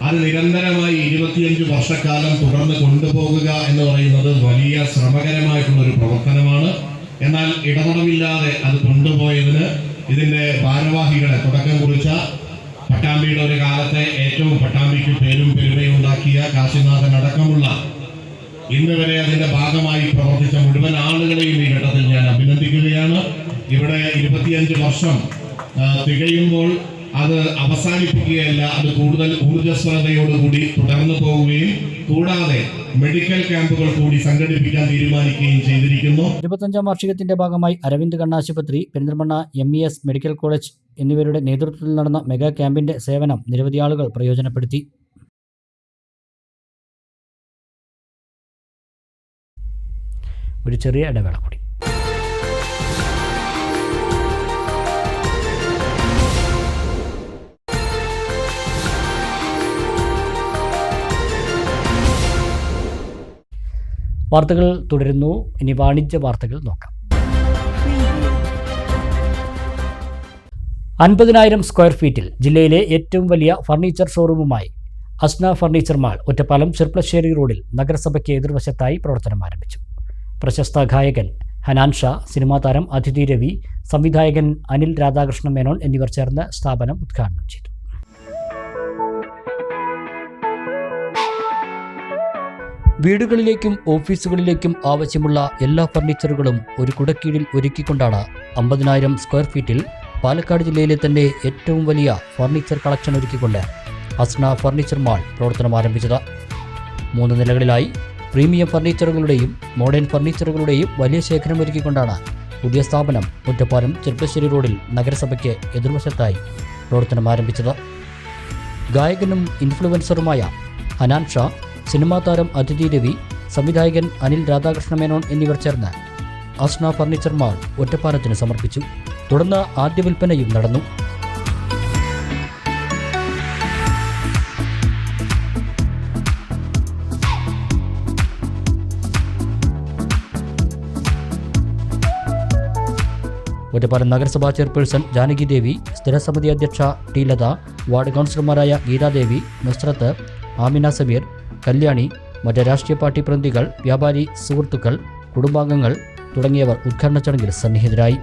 അത് നിരന്തരമായി 25 വർഷക്കാലം തുടർന്ന് കൊണ്ടുപോകുക എന്ന് പറയുന്നത് വലിയ ശ്രമകരമായിട്ടുള്ളൊരു പ്രവർത്തനമാണ്. എന്നാൽ ഇടതടവില്ലാതെ അത് കൊണ്ടുപോയതിന് ഇതിൻ്റെ ഭാരവാഹികളെ തുടക്കം കുറിച്ച പട്ടാമ്പിയുടെ ഒരു കാലത്തെ ഏറ്റവും പട്ടാമ്പിക്ക് പേരും പെരുമയും ഉണ്ടാക്കിയ കാശിനാഥൻ അടക്കമുള്ള ഇന്ന് വരെ അതിൻ്റെ ഭാഗമായി പ്രവർത്തിച്ച മുഴുവൻ ആളുകളെയും ഈ ഘട്ടത്തിൽ ഞാൻ അഭിനന്ദിക്കുകയാണ്. ഇവിടെ 25 വർഷം തികയുമ്പോൾ അത് അവസാനിപ്പിക്കുകയല്ല, അത് കൂടുതൽ ഊർജ്ജസ്വലതയോടുകൂടി തുടർന്നു പോവുകയും കൂടാതെ മെഡിക്കൽ ക്യാമ്പുകൾ കൂടി സംഘടിപ്പിക്കാൻ തീരുമാനിക്കുകയും ചെയ്തിരിക്കുന്നു. 25ാം വാർഷികത്തിന്റെ ഭാഗമായി അരവിന്ദ് കണ്ണാശുപത്രി, പെരിന്തൽമണ്ണ MES മെഡിക്കൽ കോളേജ് എന്നിവരുടെ നേതൃത്വത്തിൽ നടന്ന മെഗാ ക്യാമ്പിന്റെ സേവനം നിരവധി ആളുകൾ പ്രയോജനപ്പെടുത്തി. ഒരു ചെറിയ ഇടവേള കൂടി. വാർത്തകൾ തുടരുന്നു. ഇനി വാണിജ്യ വാർത്തകൾ നോക്കാം. 50,000 സ്ക്വയർ ഫീറ്റിൽ ജില്ലയിലെ ഏറ്റവും വലിയ ഫർണിച്ചർ ഷോറൂമുമായി അസ്ന ഫർണിച്ചർ മാൾ ഒറ്റപ്പാലം ചെർപ്പളശ്ശേരി റോഡിൽ നഗരസഭയ്ക്ക് എതിർവശത്തായി പ്രവർത്തനം ആരംഭിച്ചു. പ്രശസ്ത ഗായകൻ ഹനാൻ ഷാ, സിനിമാ താരം അതിഥി രവി, സംവിധായകൻ അനിൽ രാധാകൃഷ്ണ മേനോൻ എന്നിവർ ചേർന്ന് സ്ഥാപനം ഉദ്ഘാടനം ചെയ്തു. വീടുകളിലേക്കും ഓഫീസുകളിലേക്കും ആവശ്യമുള്ള എല്ലാ ഫർണിച്ചറുകളും ഒരു കുടക്കീഴിൽ ഒരുക്കിക്കൊണ്ടാണ് 50,000 സ്ക്വയർ ഫീറ്റിൽ പാലക്കാട് ജില്ലയിലെ തന്നെ ഏറ്റവും വലിയ ഫർണിച്ചർ കളക്ഷൻ ഒരുക്കിക്കൊണ്ട് അസ്ന ഫർണിച്ചർ മാൾ പ്രവർത്തനം ആരംഭിച്ചത്. 3 നിലകളിലായി പ്രീമിയം ഫർണിച്ചറുകളുടെയും മോഡേൺ ഫർണിച്ചറുകളുടെയും വലിയ ശേഖരം ഒരുക്കിക്കൊണ്ടാണ് പുതിയ സ്ഥാപനം ഒറ്റപ്പാലം ചെർപ്പളശ്ശേരി റോഡിൽ നഗരസഭയ്ക്ക് എതിർവശത്തായി പ്രവർത്തനം ആരംഭിച്ചത്. ഗായകനും ഇൻഫ്ലുവൻസറുമായ ഹനാൻ ഷാ, സിനിമാ താരം അതിഥി രവി, സംവിധായകൻ അനിൽ രാധാകൃഷ്ണ മേനോൻ എന്നിവർ ചേർന്ന് അസ്ന ഫർണിച്ചർ മാൾ ഒറ്റപ്പാലത്തിന് സമർപ്പിച്ചു. തുടർന്ന് ആദ്യ വിൽപ്പനയും നടന്നു. ഒറ്റപ്പാലം നഗരസഭാ ചെയർപേഴ്സൺ ജാനകി ദേവി, സ്ഥിരസമിതി അധ്യക്ഷ ടി ലത, വാർഡ് കൗൺസിലർമാരായ ഗീതാദേവി, നുസ്രത്ത്, ആമിന സമീർ, കല്യാണി, മറ്റ് രാഷ്ട്രീയ പാർട്ടി പ്രതിനിധികൾ, വ്യാപാരി സുഹൃത്തുക്കൾ, കുടുംബാംഗങ്ങൾ തുടങ്ങിയവർ ഉദ്ഘാടന ചടങ്ങിൽ സന്നിഹിതരായി.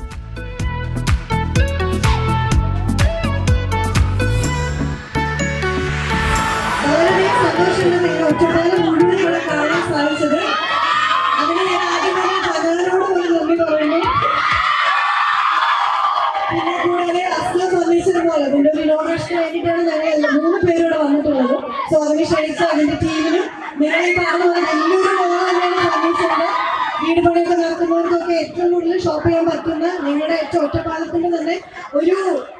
അതിന്റെ ഒരു ഇനോഗ്രേഷന് വേണ്ടിയിട്ടാണ് ഞങ്ങൾ 3 പേരോടെ വന്നിട്ടുള്ളത്. സോ അതിന് ക്ഷണിച്ച അതിന്റെ ടീമിനും നിങ്ങൾ ഈ പറഞ്ഞ വലിയൊരു മോള് തന്നെയാണ് ഫർണിച്ചറിന്റെ വീട് പണിയൊക്കെ നടത്തുന്നവർക്കൊക്കെ ഏറ്റവും കൂടുതൽ ഷോപ്പ് ചെയ്യാൻ പറ്റുന്ന നിങ്ങളുടെ ഏറ്റവും ഒറ്റപ്പാലത്തിന്റെ തന്നെ ഒരു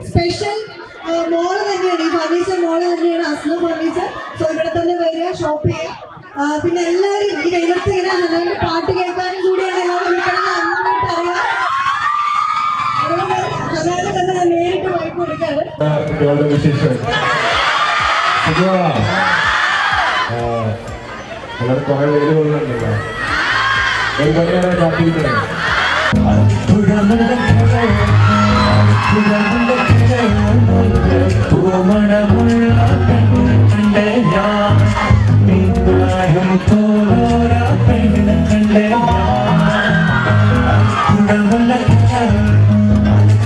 സ്പെഷ്യൽ മോള് തന്നെയാണ് ഈ ഫർണിച്ചർ മോള് തന്നെയാണ് അസ്ന ഫർണിച്ചർ. സോ ഇവിടെ തന്നെ വരിക, ഷോപ്പ് ചെയ്യുക. പിന്നെ എല്ലാവരും ഈ കൈകത്ത് ഇങ്ങനെ നന്നായിട്ട് പാട്ട് കേൾക്കാനും കൂടിയാണ് എല്ലാവരും വിളിക്കണമെന്ന് നന്നായിട്ട് അറിയാം. അതുകൊണ്ട് തന്നെ ഞാൻ നേരിട്ട് വായ്പ കൊടുക്കാറ്. കുറെ പേര് കൊള്ളുന്നുണ്ടല്ലോ, ഒരുപാട് കാത്തിരിക്കുന്നത്.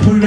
Put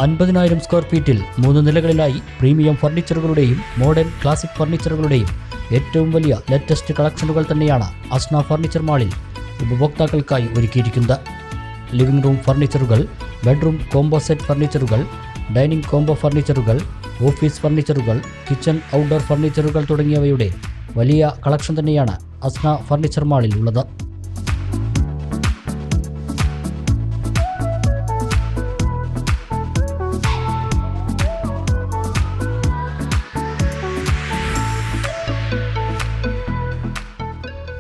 50,000 സ്ക്വയർ ഫീറ്റിൽ 3 നിലകളിലായി പ്രീമിയം ഫർണിച്ചറുകളുടെയും മോഡേൺ ക്ലാസിക് ഫർണിച്ചറുകളുടെയും ഏറ്റവും വലിയ ലേറ്റസ്റ്റ് കളക്ഷനുകൾ തന്നെയാണ് അസ്ന ഫർണിച്ചർ മാളിൽ ഉപഭോക്താക്കൾക്കായി ഒരുക്കിയിരിക്കുന്നത്. ലിവിംഗ് റൂം ഫർണിച്ചറുകൾ, ബെഡ്റൂം കോംബോ സെറ്റ് ഫർണിച്ചറുകൾ, ഡൈനിങ് കോംബോ ഫർണിച്ചറുകൾ, ഓഫീസ് ഫർണിച്ചറുകൾ, കിച്ചൺ ഔട്ട്ഡോർ ഫർണിച്ചറുകൾ തുടങ്ങിയവയുടെ വലിയ കളക്ഷൻ തന്നെയാണ് അസ്ന ഫർണിച്ചർ മാളിൽ ഉള്ളത്.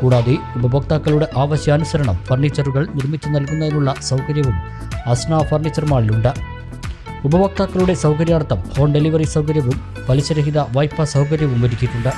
കൂടാതെ ഉപഭോക്താക്കളുടെ ആവശ്യാനുസരണം ഫർണിച്ചറുകൾ നിർമ്മിച്ചു നൽകുന്നതിനുള്ള സൗകര്യവും അസ്ന ഫർണിച്ചർ മാളിലുണ്ട്. ഉപഭോക്താക്കളുടെ സൗകര്യാർത്ഥം ഹോം ഡെലിവറി സൗകര്യവും പലിശരഹിത വായ്പാ സൗകര്യവും ഒരുക്കിയിട്ടുണ്ട്.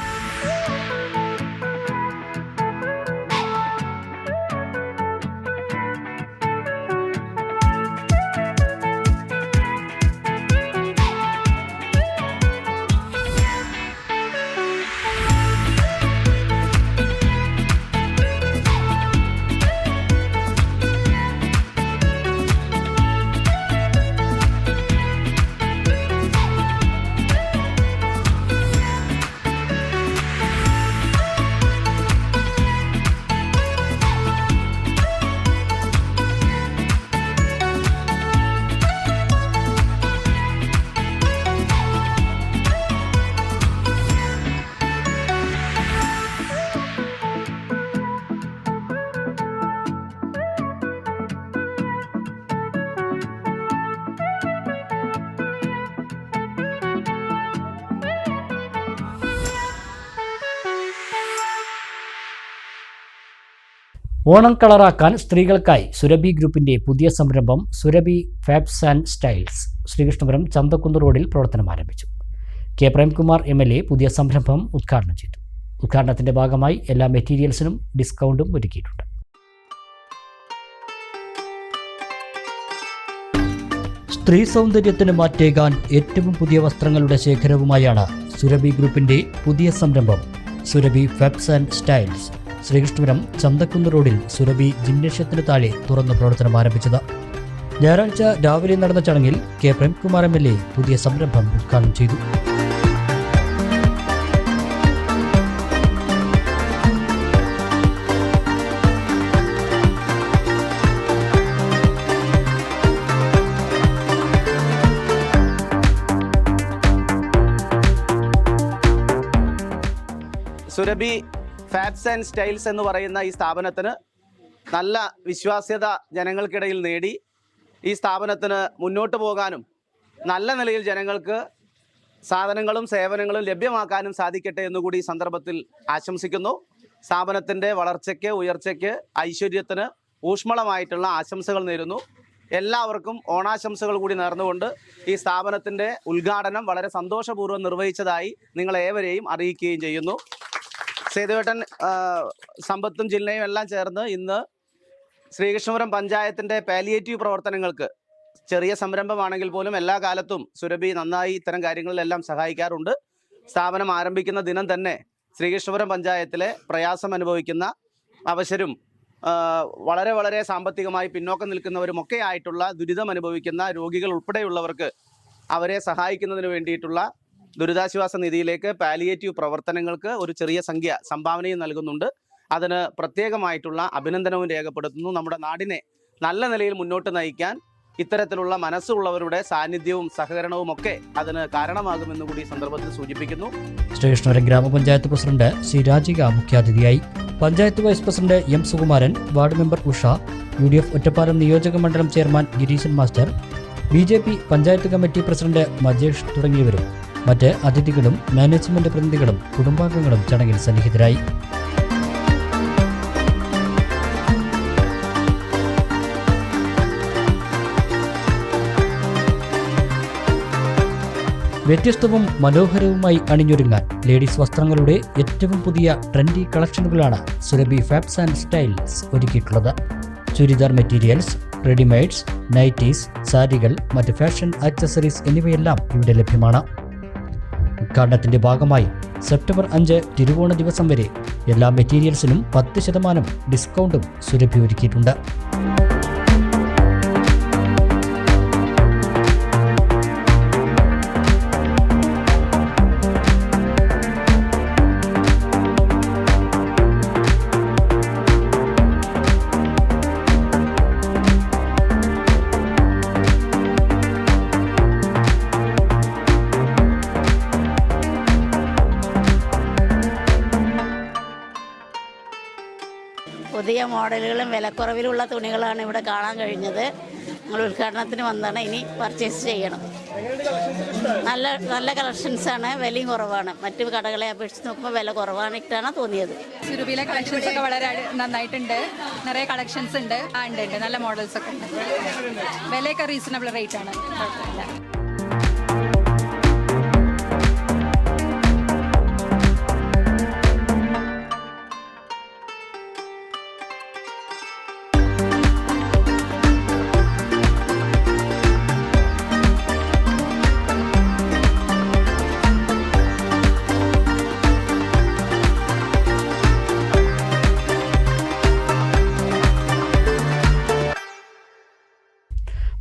ഓണം കളറാക്കാൻ സ്ത്രീകൾക്കായി സുരഭി ഗ്രൂപ്പിന്റെ പുതിയ സംരംഭം Surabhi fabs and styles Sreekrishnapuram Chanthakkunnu റോഡിൽ പ്രവർത്തനം ആരംഭിച്ചു. കെ പ്രേംകുമാർ MLA പുതിയ സംരംഭം ഉദ്ഘാടനം ചെയ്തു. ഉദ്ഘാടനത്തിന്റെ ഭാഗമായി എല്ലാ മെറ്റീരിയൽസിനും ഡിസ്കൗണ്ടും ഒരുക്കിയിട്ടുണ്ട്. സ്ത്രീ സൗന്ദര്യത്തിന് മാറ്റേകാൻ ഏറ്റവും പുതിയ വസ്ത്രങ്ങളുടെ ശേഖരവുമായാണ് സുരഭി ഗ്രൂപ്പിന്റെ പുതിയ സംരംഭം Surabhi fabs and styles Sreekrishnapuram Chanthakkunnu റോഡിൽ സുരഭി ജിംനേഷ്യത്തിന് താഴെ തുറന്ന് പ്രവർത്തനം ആരംഭിച്ചത്. ഞായറാഴ്ച രാവിലെ നടന്ന ചടങ്ങിൽ കെ പ്രേംകുമാർ MLA പുതിയ സംരംഭം ഉദ്ഘാടനം ചെയ്തു. സുരഭി ഫാബ്സ് ആൻഡ് സ്റ്റൈൽസ് എന്ന് പറയുന്ന ഈ സ്ഥാപനത്തിന് നല്ല വിശ്വാസ്യത ജനങ്ങൾക്കിടയിൽ നേടി ഈ സ്ഥാപനത്തിന് മുന്നോട്ട് പോകാനും നല്ല നിലയിൽ ജനങ്ങൾക്ക് സാധനങ്ങളും സേവനങ്ങളും ലഭ്യമാക്കാനും സാധിക്കട്ടെ എന്നുകൂടി ഈ സന്ദർഭത്തിൽ ആശംസിക്കുന്നു. സ്ഥാപനത്തിൻ്റെ വളർച്ചയ്ക്ക്, ഉയർച്ചയ്ക്ക്, ഐശ്വര്യത്തിന് ഊഷ്മളമായിട്ടുള്ള ആശംസകൾ നേരുന്നു. എല്ലാവർക്കും ഓണാശംസകൾ കൂടി നേർന്നുകൊണ്ട് ഈ സ്ഥാപനത്തിൻ്റെ ഉദ്ഘാടനം വളരെ സന്തോഷപൂർവ്വം നിർവഹിച്ചതായി നിങ്ങളേവരെയും അറിയിക്കുകയും ചെയ്യുന്നു. സേതുവേട്ടൻ, സമ്പത്തും ജില്ലയും എല്ലാം ചേർന്ന് ഇന്ന് ശ്രീകൃഷ്ണപുരം പഞ്ചായത്തിൻ്റെ പാലിയേറ്റീവ് പ്രവർത്തനങ്ങൾക്ക് ചെറിയ സംരംഭമാണെങ്കിൽ പോലും എല്ലാ കാലത്തും സുരഭി നന്നായി ഇത്തരം കാര്യങ്ങളിലെല്ലാം സഹായിക്കാറുണ്ട്. സ്ഥാപനം ആരംഭിക്കുന്ന ദിനം തന്നെ ശ്രീകൃഷ്ണപുരം പഞ്ചായത്തിലെ പ്രയാസം അനുഭവിക്കുന്ന അവശരും വളരെ വളരെ സാമ്പത്തികമായി പിന്നോക്കം നിൽക്കുന്നവരുമൊക്കെ ആയിട്ടുള്ള ദുരിതം അനുഭവിക്കുന്ന രോഗികൾ ഉൾപ്പെടെയുള്ളവർക്ക് അവരെ സഹായിക്കുന്നതിന് വേണ്ടിയിട്ടുള്ള ദുരിതാശ്വാസ നിധിയിലേക്ക് പാലിയേറ്റീവ് പ്രവർത്തനങ്ങൾക്ക് ഒരു ചെറിയ സംഖ്യ സംഭാവനയും നൽകുന്നുണ്ട്. അതിന് പ്രത്യേകമായിട്ടുള്ള അഭിനന്ദനവും രേഖപ്പെടുത്തുന്നു. നമ്മുടെ നാടിനെ നല്ല നിലയിൽ മുന്നോട്ട് നയിക്കാൻ ഇത്തരത്തിലുള്ള മനസ്സുള്ളവരുടെ സാന്നിധ്യവും സഹകരണവും ഒക്കെ അതിന് കാരണമാകുമെന്ന് കൂടി സന്ദർഭത്തിൽ സൂചിപ്പിക്കുന്നു. ശ്രീകൃഷ്ണപുരം ഗ്രാമപഞ്ചായത്ത് പ്രസിഡന്റ് സി രാജിക മുഖ്യാതിഥിയായി. Panchayat vice president M Sukumaran, ward member Usha, UDF Ottapalam നിയോജക മണ്ഡലം chairman Gireesan master, BJP panchayat committee president Majesh തുടങ്ങിയവരും മറ്റ് അതിഥികളും മാനേജ്മെന്റ് പ്രതിനിധികളും കുടുംബാംഗങ്ങളും ചടങ്ങിൽ സന്നിഹിതരായി. വ്യത്യസ്തവും മനോഹരവുമായി അണിഞ്ഞൊരുങ്ങാൻ ലേഡീസ് വസ്ത്രങ്ങളുടെ ഏറ്റവും പുതിയ ട്രെൻഡി കളക്ഷനുകളാണ് സുരഭി ഫാബ്സ് ആൻഡ് സ്റ്റൈൽസ് ഒരുക്കിയിട്ടുള്ളത്. ചുരിദാർ മെറ്റീരിയൽസ്, റെഡിമെയ്ഡ്സ്, നൈറ്റീസ്, സാരികൾ, മറ്റ് ഫാഷൻ ആക്സസറീസ് എന്നിവയെല്ലാം ഇവിടെ ലഭ്യമാണ്. ഉദ്ഘാടനത്തിന്റെ ഭാഗമായി സെപ്റ്റംബർ 5 തിരുവോണ ദിവസം വരെ എല്ലാ മെറ്റീരിയൽസിനും 10% ഡിസ്കൗണ്ടും സുരഭി ഒരുക്കിയിട്ടുണ്ട്. പുതിയ മോഡലുകളും വിലക്കുറവിലുള്ള തുണികളാണ് ഇവിടെ കാണാൻ കഴിഞ്ഞത്. ഞങ്ങൾ ഉദ്ഘാടനത്തിന് വന്നതാണ്. ഇനി പർച്ചേസ് ചെയ്യണം. നല്ല കളക്ഷൻസാണ്, വിലയും കുറവാണ്. മറ്റു കടകളെ അപേക്ഷിച്ച് നോക്കുമ്പോൾ വില കുറവായിട്ടാണ് തോന്നിയത്. സുരഭിയിലെ കളക്ഷൻസ് ഒക്കെ വളരെ നന്നായിട്ടുണ്ട്. നിറയെ കളക്ഷൻസ് ഉണ്ട്. ഉണ്ട് നല്ല മോഡൽസ് ഒക്കെ ഉണ്ട്. വിലയൊക്കെ റീസണബിൾ റേറ്റ് ആണ്.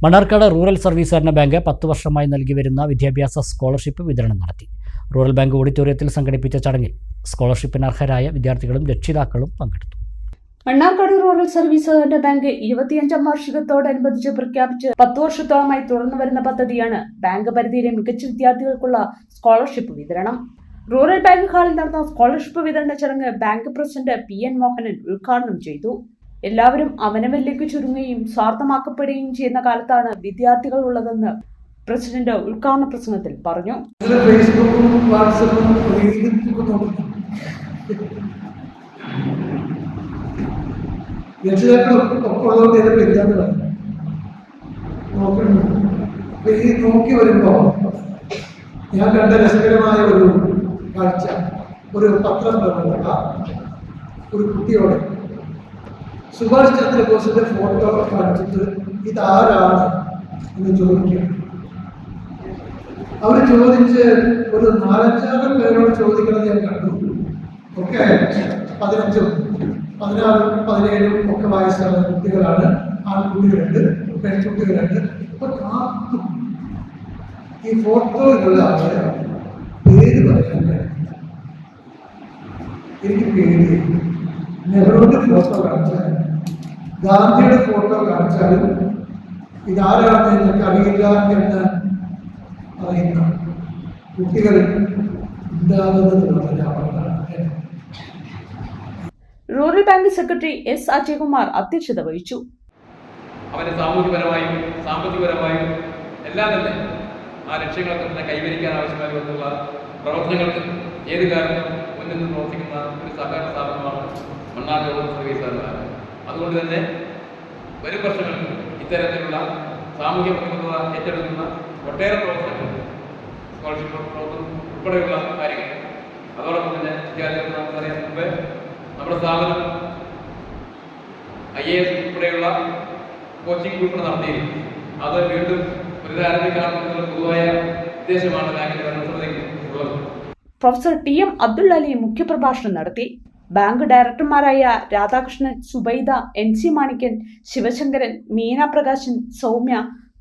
മണ്ണാർക്കാട് റൂറൽ സർവീസ് സഹകരണ ബാങ്ക് 10 വർഷമായി നൽകി വരുന്ന വിദ്യാഭ്യാസ സ്കോളർഷിപ്പ് വിതരണം നടത്തി. റൂറൽ ബാങ്ക് ഓഡിറ്റോറിയത്തിൽ സംഘടിപ്പിച്ച ചടങ്ങിൽ സ്കോളർഷിപ്പിന് അർഹരായ വിദ്യാർത്ഥികളും രക്ഷിതാക്കളും പങ്കെടുത്തു. മണ്ണാർക്കാട് റൂറൽ സർവീസ് സഹകരണ ബാങ്ക് 25ാം വാർഷികത്തോടനുബന്ധിച്ച് പ്രഖ്യാപിച്ച് 10 വർഷത്തോളമായി തുടർന്നു വരുന്ന പദ്ധതിയാണ് ബാങ്ക് പരിധിയിലെ മികച്ച വിദ്യാർത്ഥികൾക്കുള്ള സ്കോളർഷിപ്പ് വിതരണം. റൂറൽ ബാങ്ക് ഹാളിൽ നടന്ന സ്കോളർഷിപ്പ് വിതരണ ചടങ്ങ് ബാങ്ക് പ്രസിഡന്റ് PN മോഹനൻ ഉദ്ഘാടനം ചെയ്തു. എല്ലാവരും അവനവനിലേക്ക് ചുരുങ്ങുകയും സ്വാർത്ഥമാക്കപ്പെടുകയും ചെയ്യുന്ന കാലത്താണ് വിദ്യാർത്ഥികൾ ഉള്ളതെന്ന് പ്രസിഡന്റ് ഉദ്ഘാടന പ്രസംഗത്തിൽ പറഞ്ഞു. ഫേസ്ബുക്കും വാട്സപ്പും നോക്കി വരുമ്പോ ഞാൻ കണ്ട രസകരമായ ഒരു കാഴ്ച, ഒരു പത്രം പ്രവർത്തക ഒരു കുട്ടിയോട് സുഭാഷ് ചന്ദ്രബോസിന്റെ ഫോട്ടോ കാണിച്ചിട്ട് ഇതാരാണ് എന്ന് ചോദിക്കുക. അവർ ചോദിച്ച് ഒരു 4-5 പേരോട് ചോദിക്കുന്നത് ഞാൻ കണ്ടു. ഒക്കെ 15, 16, 17 ഒക്കെ വയസ്സുള്ള കുട്ടികളാണ്. ആൺകുട്ടികളുണ്ട്, പെൺകുട്ടികളുണ്ട്. അപ്പൊ കാത്തും ഈ ഫോട്ടോയിലുള്ള ആളെ പേര് പറയാൻ കഴിയും. എനിക്ക് പേര് നെഹ്റുവിന്റെ ഫോട്ടോ കാണിച്ചാലും ഗാന്ധിയുടെ ഫോട്ടോ കാണിച്ചാലും ഇതാരാണെന്ന് എനിക്ക് അറിയില്ല എന്ന് പറയുന്ന കുട്ടികൾ ഉണ്ടാകുന്നത് വളരെ അപകടമാണ്. Rural bank secretary S. Ajayakumar അധ്യക്ഷത വഹിച്ചു. അവന് സാമൂഹ്യപരമായും സാമ്പത്തികപരമായും എല്ലാം തന്നെ ആ ലക്ഷ്യങ്ങളൊക്കെ തന്നെ കൈവരിക്കാൻ ആവശ്യമായി വന്നുള്ള പ്രവർത്തനങ്ങൾക്ക് ഏത് കാലത്തും മുന്നിൽ നിന്ന് പ്രവർത്തിക്കുന്ന ഒരു സഹകരണ സ്ഥാപനമാണ് മണ്ണാർക്കാട് റൂറൽ സർവീസ് സഹകരണ ബാങ്ക്. അതുകൊണ്ട് തന്നെ വരും വർഷങ്ങളിൽ ഇത്തരത്തിലുള്ള സാമൂഹ്യ പ്രതിബദ്ധത ഏറ്റെടുക്കുന്ന ഒട്ടേറെ പ്രവർത്തനങ്ങൾ, സ്കോളർഷിപ്പ് പ്രവർത്തനം ഉൾപ്പെടെയുള്ള കാര്യങ്ങൾ, അതോടൊപ്പം തന്നെ വിദ്യാർത്ഥികൾക്ക് നമുക്കറിയാൻ മുമ്പേ നമ്മുടെ സ്ഥാപനം IAS ഉൾപ്പെടെയുള്ള കോച്ചിങ് ഉൾപ്പെടെ നടത്തിയിരിക്കും. അത് വീണ്ടും പുനരാരംഭിക്കണമെന്നുള്ള പൊതുവായ ഉദ്ദേശമാണ് ബാങ്കിന്റെ ഭരണസമിതിക്ക് ഉള്ളത്. പ്രൊഫസർ TM അബ്ദുൽ അലി മുഖ്യപ്രഭാഷണം നടത്തി. ബാങ്ക് ഡയറക്ടർമാരായ രാധാകൃഷ്ണൻ, സുബൈദ, NC മാണിക്കൻ, ശിവശങ്കരൻ, മീന പ്രകാശൻ, സൗമ്യ,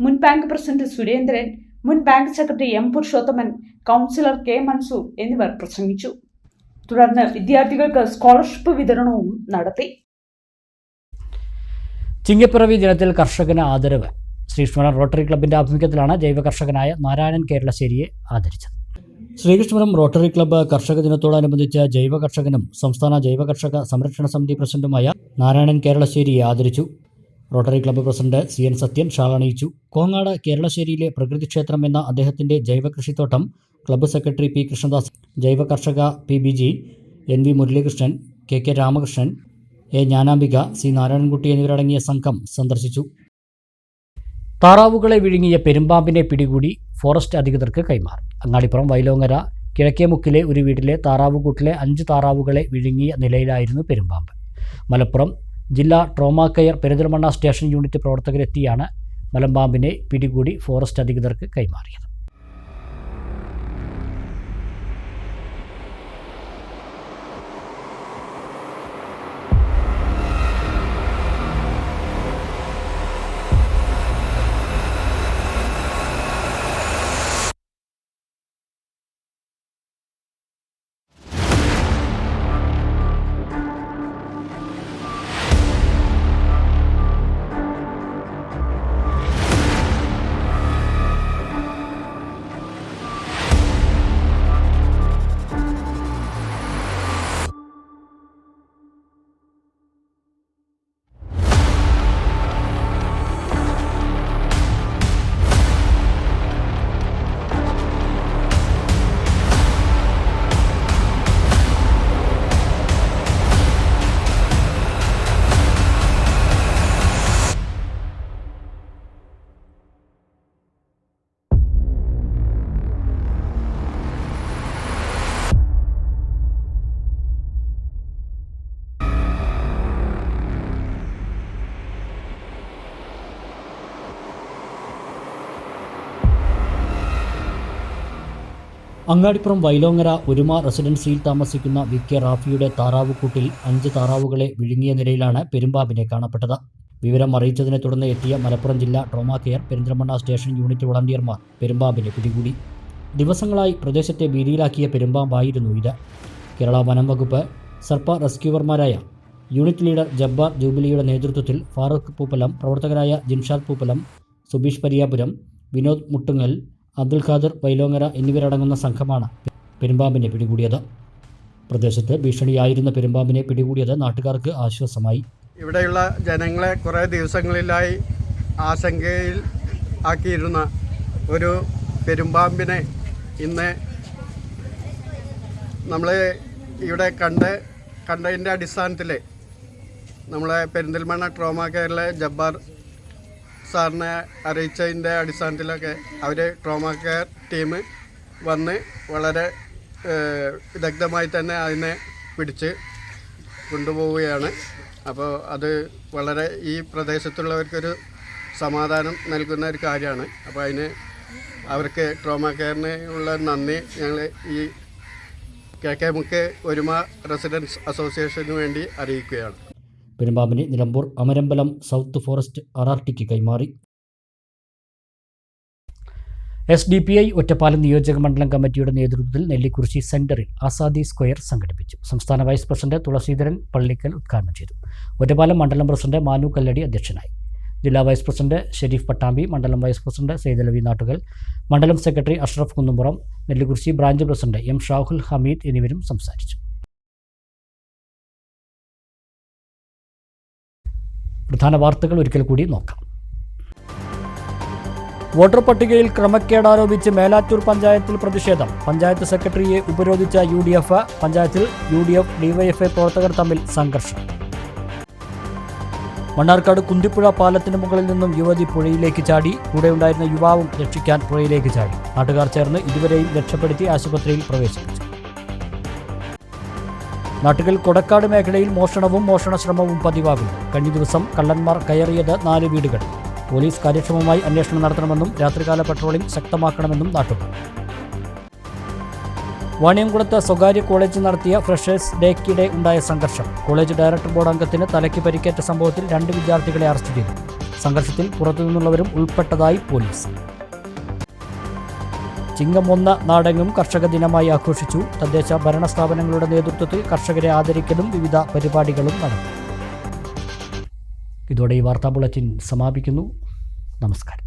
മുൻ ബാങ്ക് പ്രസിഡന്റ് സുരേന്ദ്രൻ, മുൻ bank secretary M. Purushothaman, councillor K. Mansoor എന്നിവർ പ്രസംഗിച്ചു. തുടർന്ന് വിദ്യാർത്ഥികൾക്ക് സ്കോളർഷിപ്പ് വിതരണവും നടത്തി. ചിങ്ങപ്പിറവി ദിനത്തിൽ കർഷകന് ആദരവ്. ശ്രീകൃഷ്ണപുരം റോട്ടറി ക്ലബിന്റെ ആഭിമുഖ്യത്തിലാണ് ജൈവ കർഷകനായ നാരായണൻ കേരളശ്ശേരിയെ ആദരിച്ചത്. ശ്രീകൃഷ്ണപുരം റോട്ടറി ക്ലബ്ബ് കർഷക ദിനത്തോടനുബന്ധിച്ച് ജൈവ കർഷകനും സംസ്ഥാന ജൈവ കർഷക സംരക്ഷണ സമിതി പ്രസിഡന്റുമായ നാരായണൻ കേരളശ്ശേരിയെ ആദരിച്ചു. Rotary club president CN Sathyan shawl അണിയിച്ചു. കോങ്ങാട് കേരളശ്ശേരിയിലെ പ്രകൃതിക്ഷേത്രം എന്ന അദ്ദേഹത്തിന്റെ ജൈവ കൃഷിത്തോട്ടം ക്ലബ്ബ് സെക്രട്ടറി P. കൃഷ്ണദാസ്, ജൈവ കർഷക PBG, NV Muralikrishnan, KK Ramakrishnan, A. Jnanambika, C. Narayanankutty എന്നിവരടങ്ങിയ സംഘം സന്ദർശിച്ചു. താറാവുകളെ വിഴുങ്ങിയ പെരുമ്പാമ്പിനെ പിടികൂടി ഫോറസ്റ്റ് അധികൃതർക്ക് കൈമാറി. അങ്ങാടിപ്പുറം വൈലോങ്ങര കിഴക്കേമുക്കിലെ ഒരു വീട്ടിലെ താറാവുകൂട്ടിലെ 5 താറാവുകളെ വിഴുങ്ങിയ നിലയിലായിരുന്നു പെരുമ്പാമ്പ്. മലപ്പുറം ജില്ലാ trauma care Perinthalmanna station unit പ്രവർത്തകരെത്തിയാണ് മലമ്പാമ്പിനെ പിടികൂടി ഫോറസ്റ്റ് അധികൃതർക്ക് കൈമാറിയത്. അങ്ങാടിപ്പുറം വൈലോങ്ങര ഒരുമ റെസിഡൻസിയിൽ താമസിക്കുന്ന വി.കെ. റാഫിയുടെ താറാവുകൂട്ടിൽ 5 താറാവുകളെ വിഴുങ്ങിയ നിലയിലാണ് പെരുമ്പാമ്പിനെ കാണപ്പെട്ടത്. വിവരം അറിയിച്ചതിനെ തുടർന്ന് എത്തിയ മലപ്പുറം ജില്ലാ trauma care Perinthalmanna station unit വളണ്ടിയർമാർ പെരുമ്പാമ്പിനെ പിടികൂടി. ദിവസങ്ങളായി പ്രദേശത്തെ ഭീതിയിലാക്കിയ പെരുമ്പാമ്പായിരുന്നു ഇത്. കേരള വനം വകുപ്പ് സർപ്പ റെസ്ക്യൂവർമാരായ യൂണിറ്റ് ലീഡർ ജബ്ബാർ ജൂബിലിയുടെ നേതൃത്വത്തിൽ ഫാറൂഖ് പൂപ്പലം, പ്രവർത്തകരായ ജിൻഷാദ് പൂപ്പലം, സുബീഷ് പരിയാപുരം, വിനോദ് മുട്ടുങ്ങൽ, അബ്ദുൽ ഖാദർ വൈലോങ്ങര എന്നിവരടങ്ങുന്ന സംഘമാണ് പെരുമ്പാമ്പിനെ പിടികൂടിയത്. പ്രദേശത്ത് ഭീഷണിയായിരുന്ന പെരുമ്പാമ്പിനെ പിടികൂടിയത് നാട്ടുകാർക്ക് ആശ്വാസമായി. ഇവിടെയുള്ള ജനങ്ങളെ കുറേ ദിവസങ്ങളിലായി ആശങ്കയിൽ ആക്കിയിരുന്ന ഒരു പെരുമ്പാമ്പിനെ ഇന്ന് നമ്മൾ ഇവിടെ കണ്ടതിൻ്റെ അടിസ്ഥാനത്തിൽ നമ്മളെ പെരിന്തൽമണ്ണ ട്രോമാ കെയറിലെ ജബ്ബാർ സാറിനെ അറിയിച്ചതിൻ്റെ അടിസ്ഥാനത്തിലൊക്കെ അവർ ട്രോമാ കെയർ ടീം വന്ന് വളരെ വിദഗ്ധമായി തന്നെ അതിനെ പിടിച്ച് കൊണ്ടുപോവുകയാണ്. അപ്പോൾ അത് വളരെ ഈ പ്രദേശത്തുള്ളവർക്കൊരു സമാധാനം നൽകുന്ന ഒരു കാര്യമാണ്. അപ്പോൾ അതിന് അവർക്ക് ട്രോമാ കെയറിന് ഉള്ള നന്ദി ഞങ്ങൾ ഈ KK ഒരുമ റെസിഡൻസ് അസോസിയേഷന് വേണ്ടി അറിയിക്കുകയാണ്. പെരുമ്പാമ്പിനെ നിലമ്പൂർ അമരമ്പലം സൗത്ത് ഫോറസ്റ്റ് RRTക്ക് കൈമാറി. SDPI ഒറ്റപ്പാലം നിയോജക മണ്ഡലം കമ്മിറ്റിയുടെ നേതൃത്വത്തിൽ നെല്ലിക്കുറിശി സെന്ററിൽ ആസാദി സ്ക്വയർ സംഘടിപ്പിച്ചു. സംസ്ഥാന വൈസ് പ്രസിഡന്റ് തുളസീധരൻ പള്ളിക്കൽ ഉദ്ഘാടനം ചെയ്തു. ഒറ്റപ്പാലം മണ്ഡലം പ്രസിഡന്റ് മാനു കല്ലടി അധ്യക്ഷനായി. ജില്ലാ വൈസ് പ്രസിഡന്റ് ഷെരീഫ് പട്ടാമ്പി, മണ്ഡലം വൈസ് പ്രസിഡന്റ് സെയ്ദലവി നാട്ടുകൽ, മണ്ഡലം secretary Ashraf Kunnumpuram, Nellikkurissi branch president M Shahul Hameed എന്നിവരും സംസാരിച്ചു. പ്രധാന വാർത്തകൾ ഒരിക്കൽ കൂടി നോക്കാം. വോട്ടർ പട്ടികയിൽ ക്രമക്കേട് ആരോപിച്ച് മേലാറ്റൂർ പഞ്ചായത്തിൽ പ്രതിഷേധം. പഞ്ചായത്ത് സെക്രട്ടറിയെ ഉപരോധിച്ച UDF. പഞ്ചായത്തിൽ UDF DYFI പ്രവർത്തകർ തമ്മിൽ സംഘർഷം. മണ്ണാർക്കാട് കുന്തിപ്പുഴ പാലത്തിന് മുകളിൽ നിന്നും യുവതി പുഴയിലേക്ക് ചാടി. കൂടെയുണ്ടായിരുന്ന യുവാവും രക്ഷിക്കാൻ പുഴയിലേക്ക് ചാടി. നാട്ടുകാർ ചേർന്ന് ഇരുവരെയും രക്ഷപ്പെടുത്തി ആശുപത്രിയിൽ പ്രവേശിപ്പിച്ചു. നാട്ടുകൾ കൊടക്കാട് മേഖലയിൽ മോഷണവും മോഷണശ്രമവും പതിവാകുന്നു. കഴിഞ്ഞ ദിവസം കള്ളന്മാർ കയറിയത് 4 വീടുകൾ. പോലീസ് കാര്യക്ഷമമായി അന്വേഷണം നടത്തണമെന്നും രാത്രികാല പട്രോളിംഗ് ശക്തമാക്കണമെന്നും നാട്ടുകാർ. വാണിയംകുളത്ത് സ്വകാര്യ കോളേജ് നടത്തിയ ഫ്രഷേഴ്സ് ഡേക്കിടെ ഉണ്ടായ സംഘർഷം. കോളേജ് ഡയറക്ടർ ബോർഡ് അംഗത്തിന് തലയ്ക്ക് പരിക്കേറ്റ സംഭവത്തിൽ 2 വിദ്യാർത്ഥികളെ അറസ്റ്റ് ചെയ്തു. സംഘർഷത്തിൽ പുറത്തുനിന്നുള്ളവരും ഉൾപ്പെട്ടതായി പോലീസ്. ചിങ്ങം 1 നാടെങ്ങും കർഷക ദിനമായി ആഘോഷിച്ചു. തദ്ദേശ ഭരണ സ്ഥാപനങ്ങളുടെ നേതൃത്വത്തിൽ കർഷകരെ ആദരിക്കലും വിവിധ പരിപാടികളും നടത്തി. ഇതോടെ ഈ വാർത്താ ബുള്ളറ്റിൻ സമാപിക്കുന്നു. നമസ്കാരം.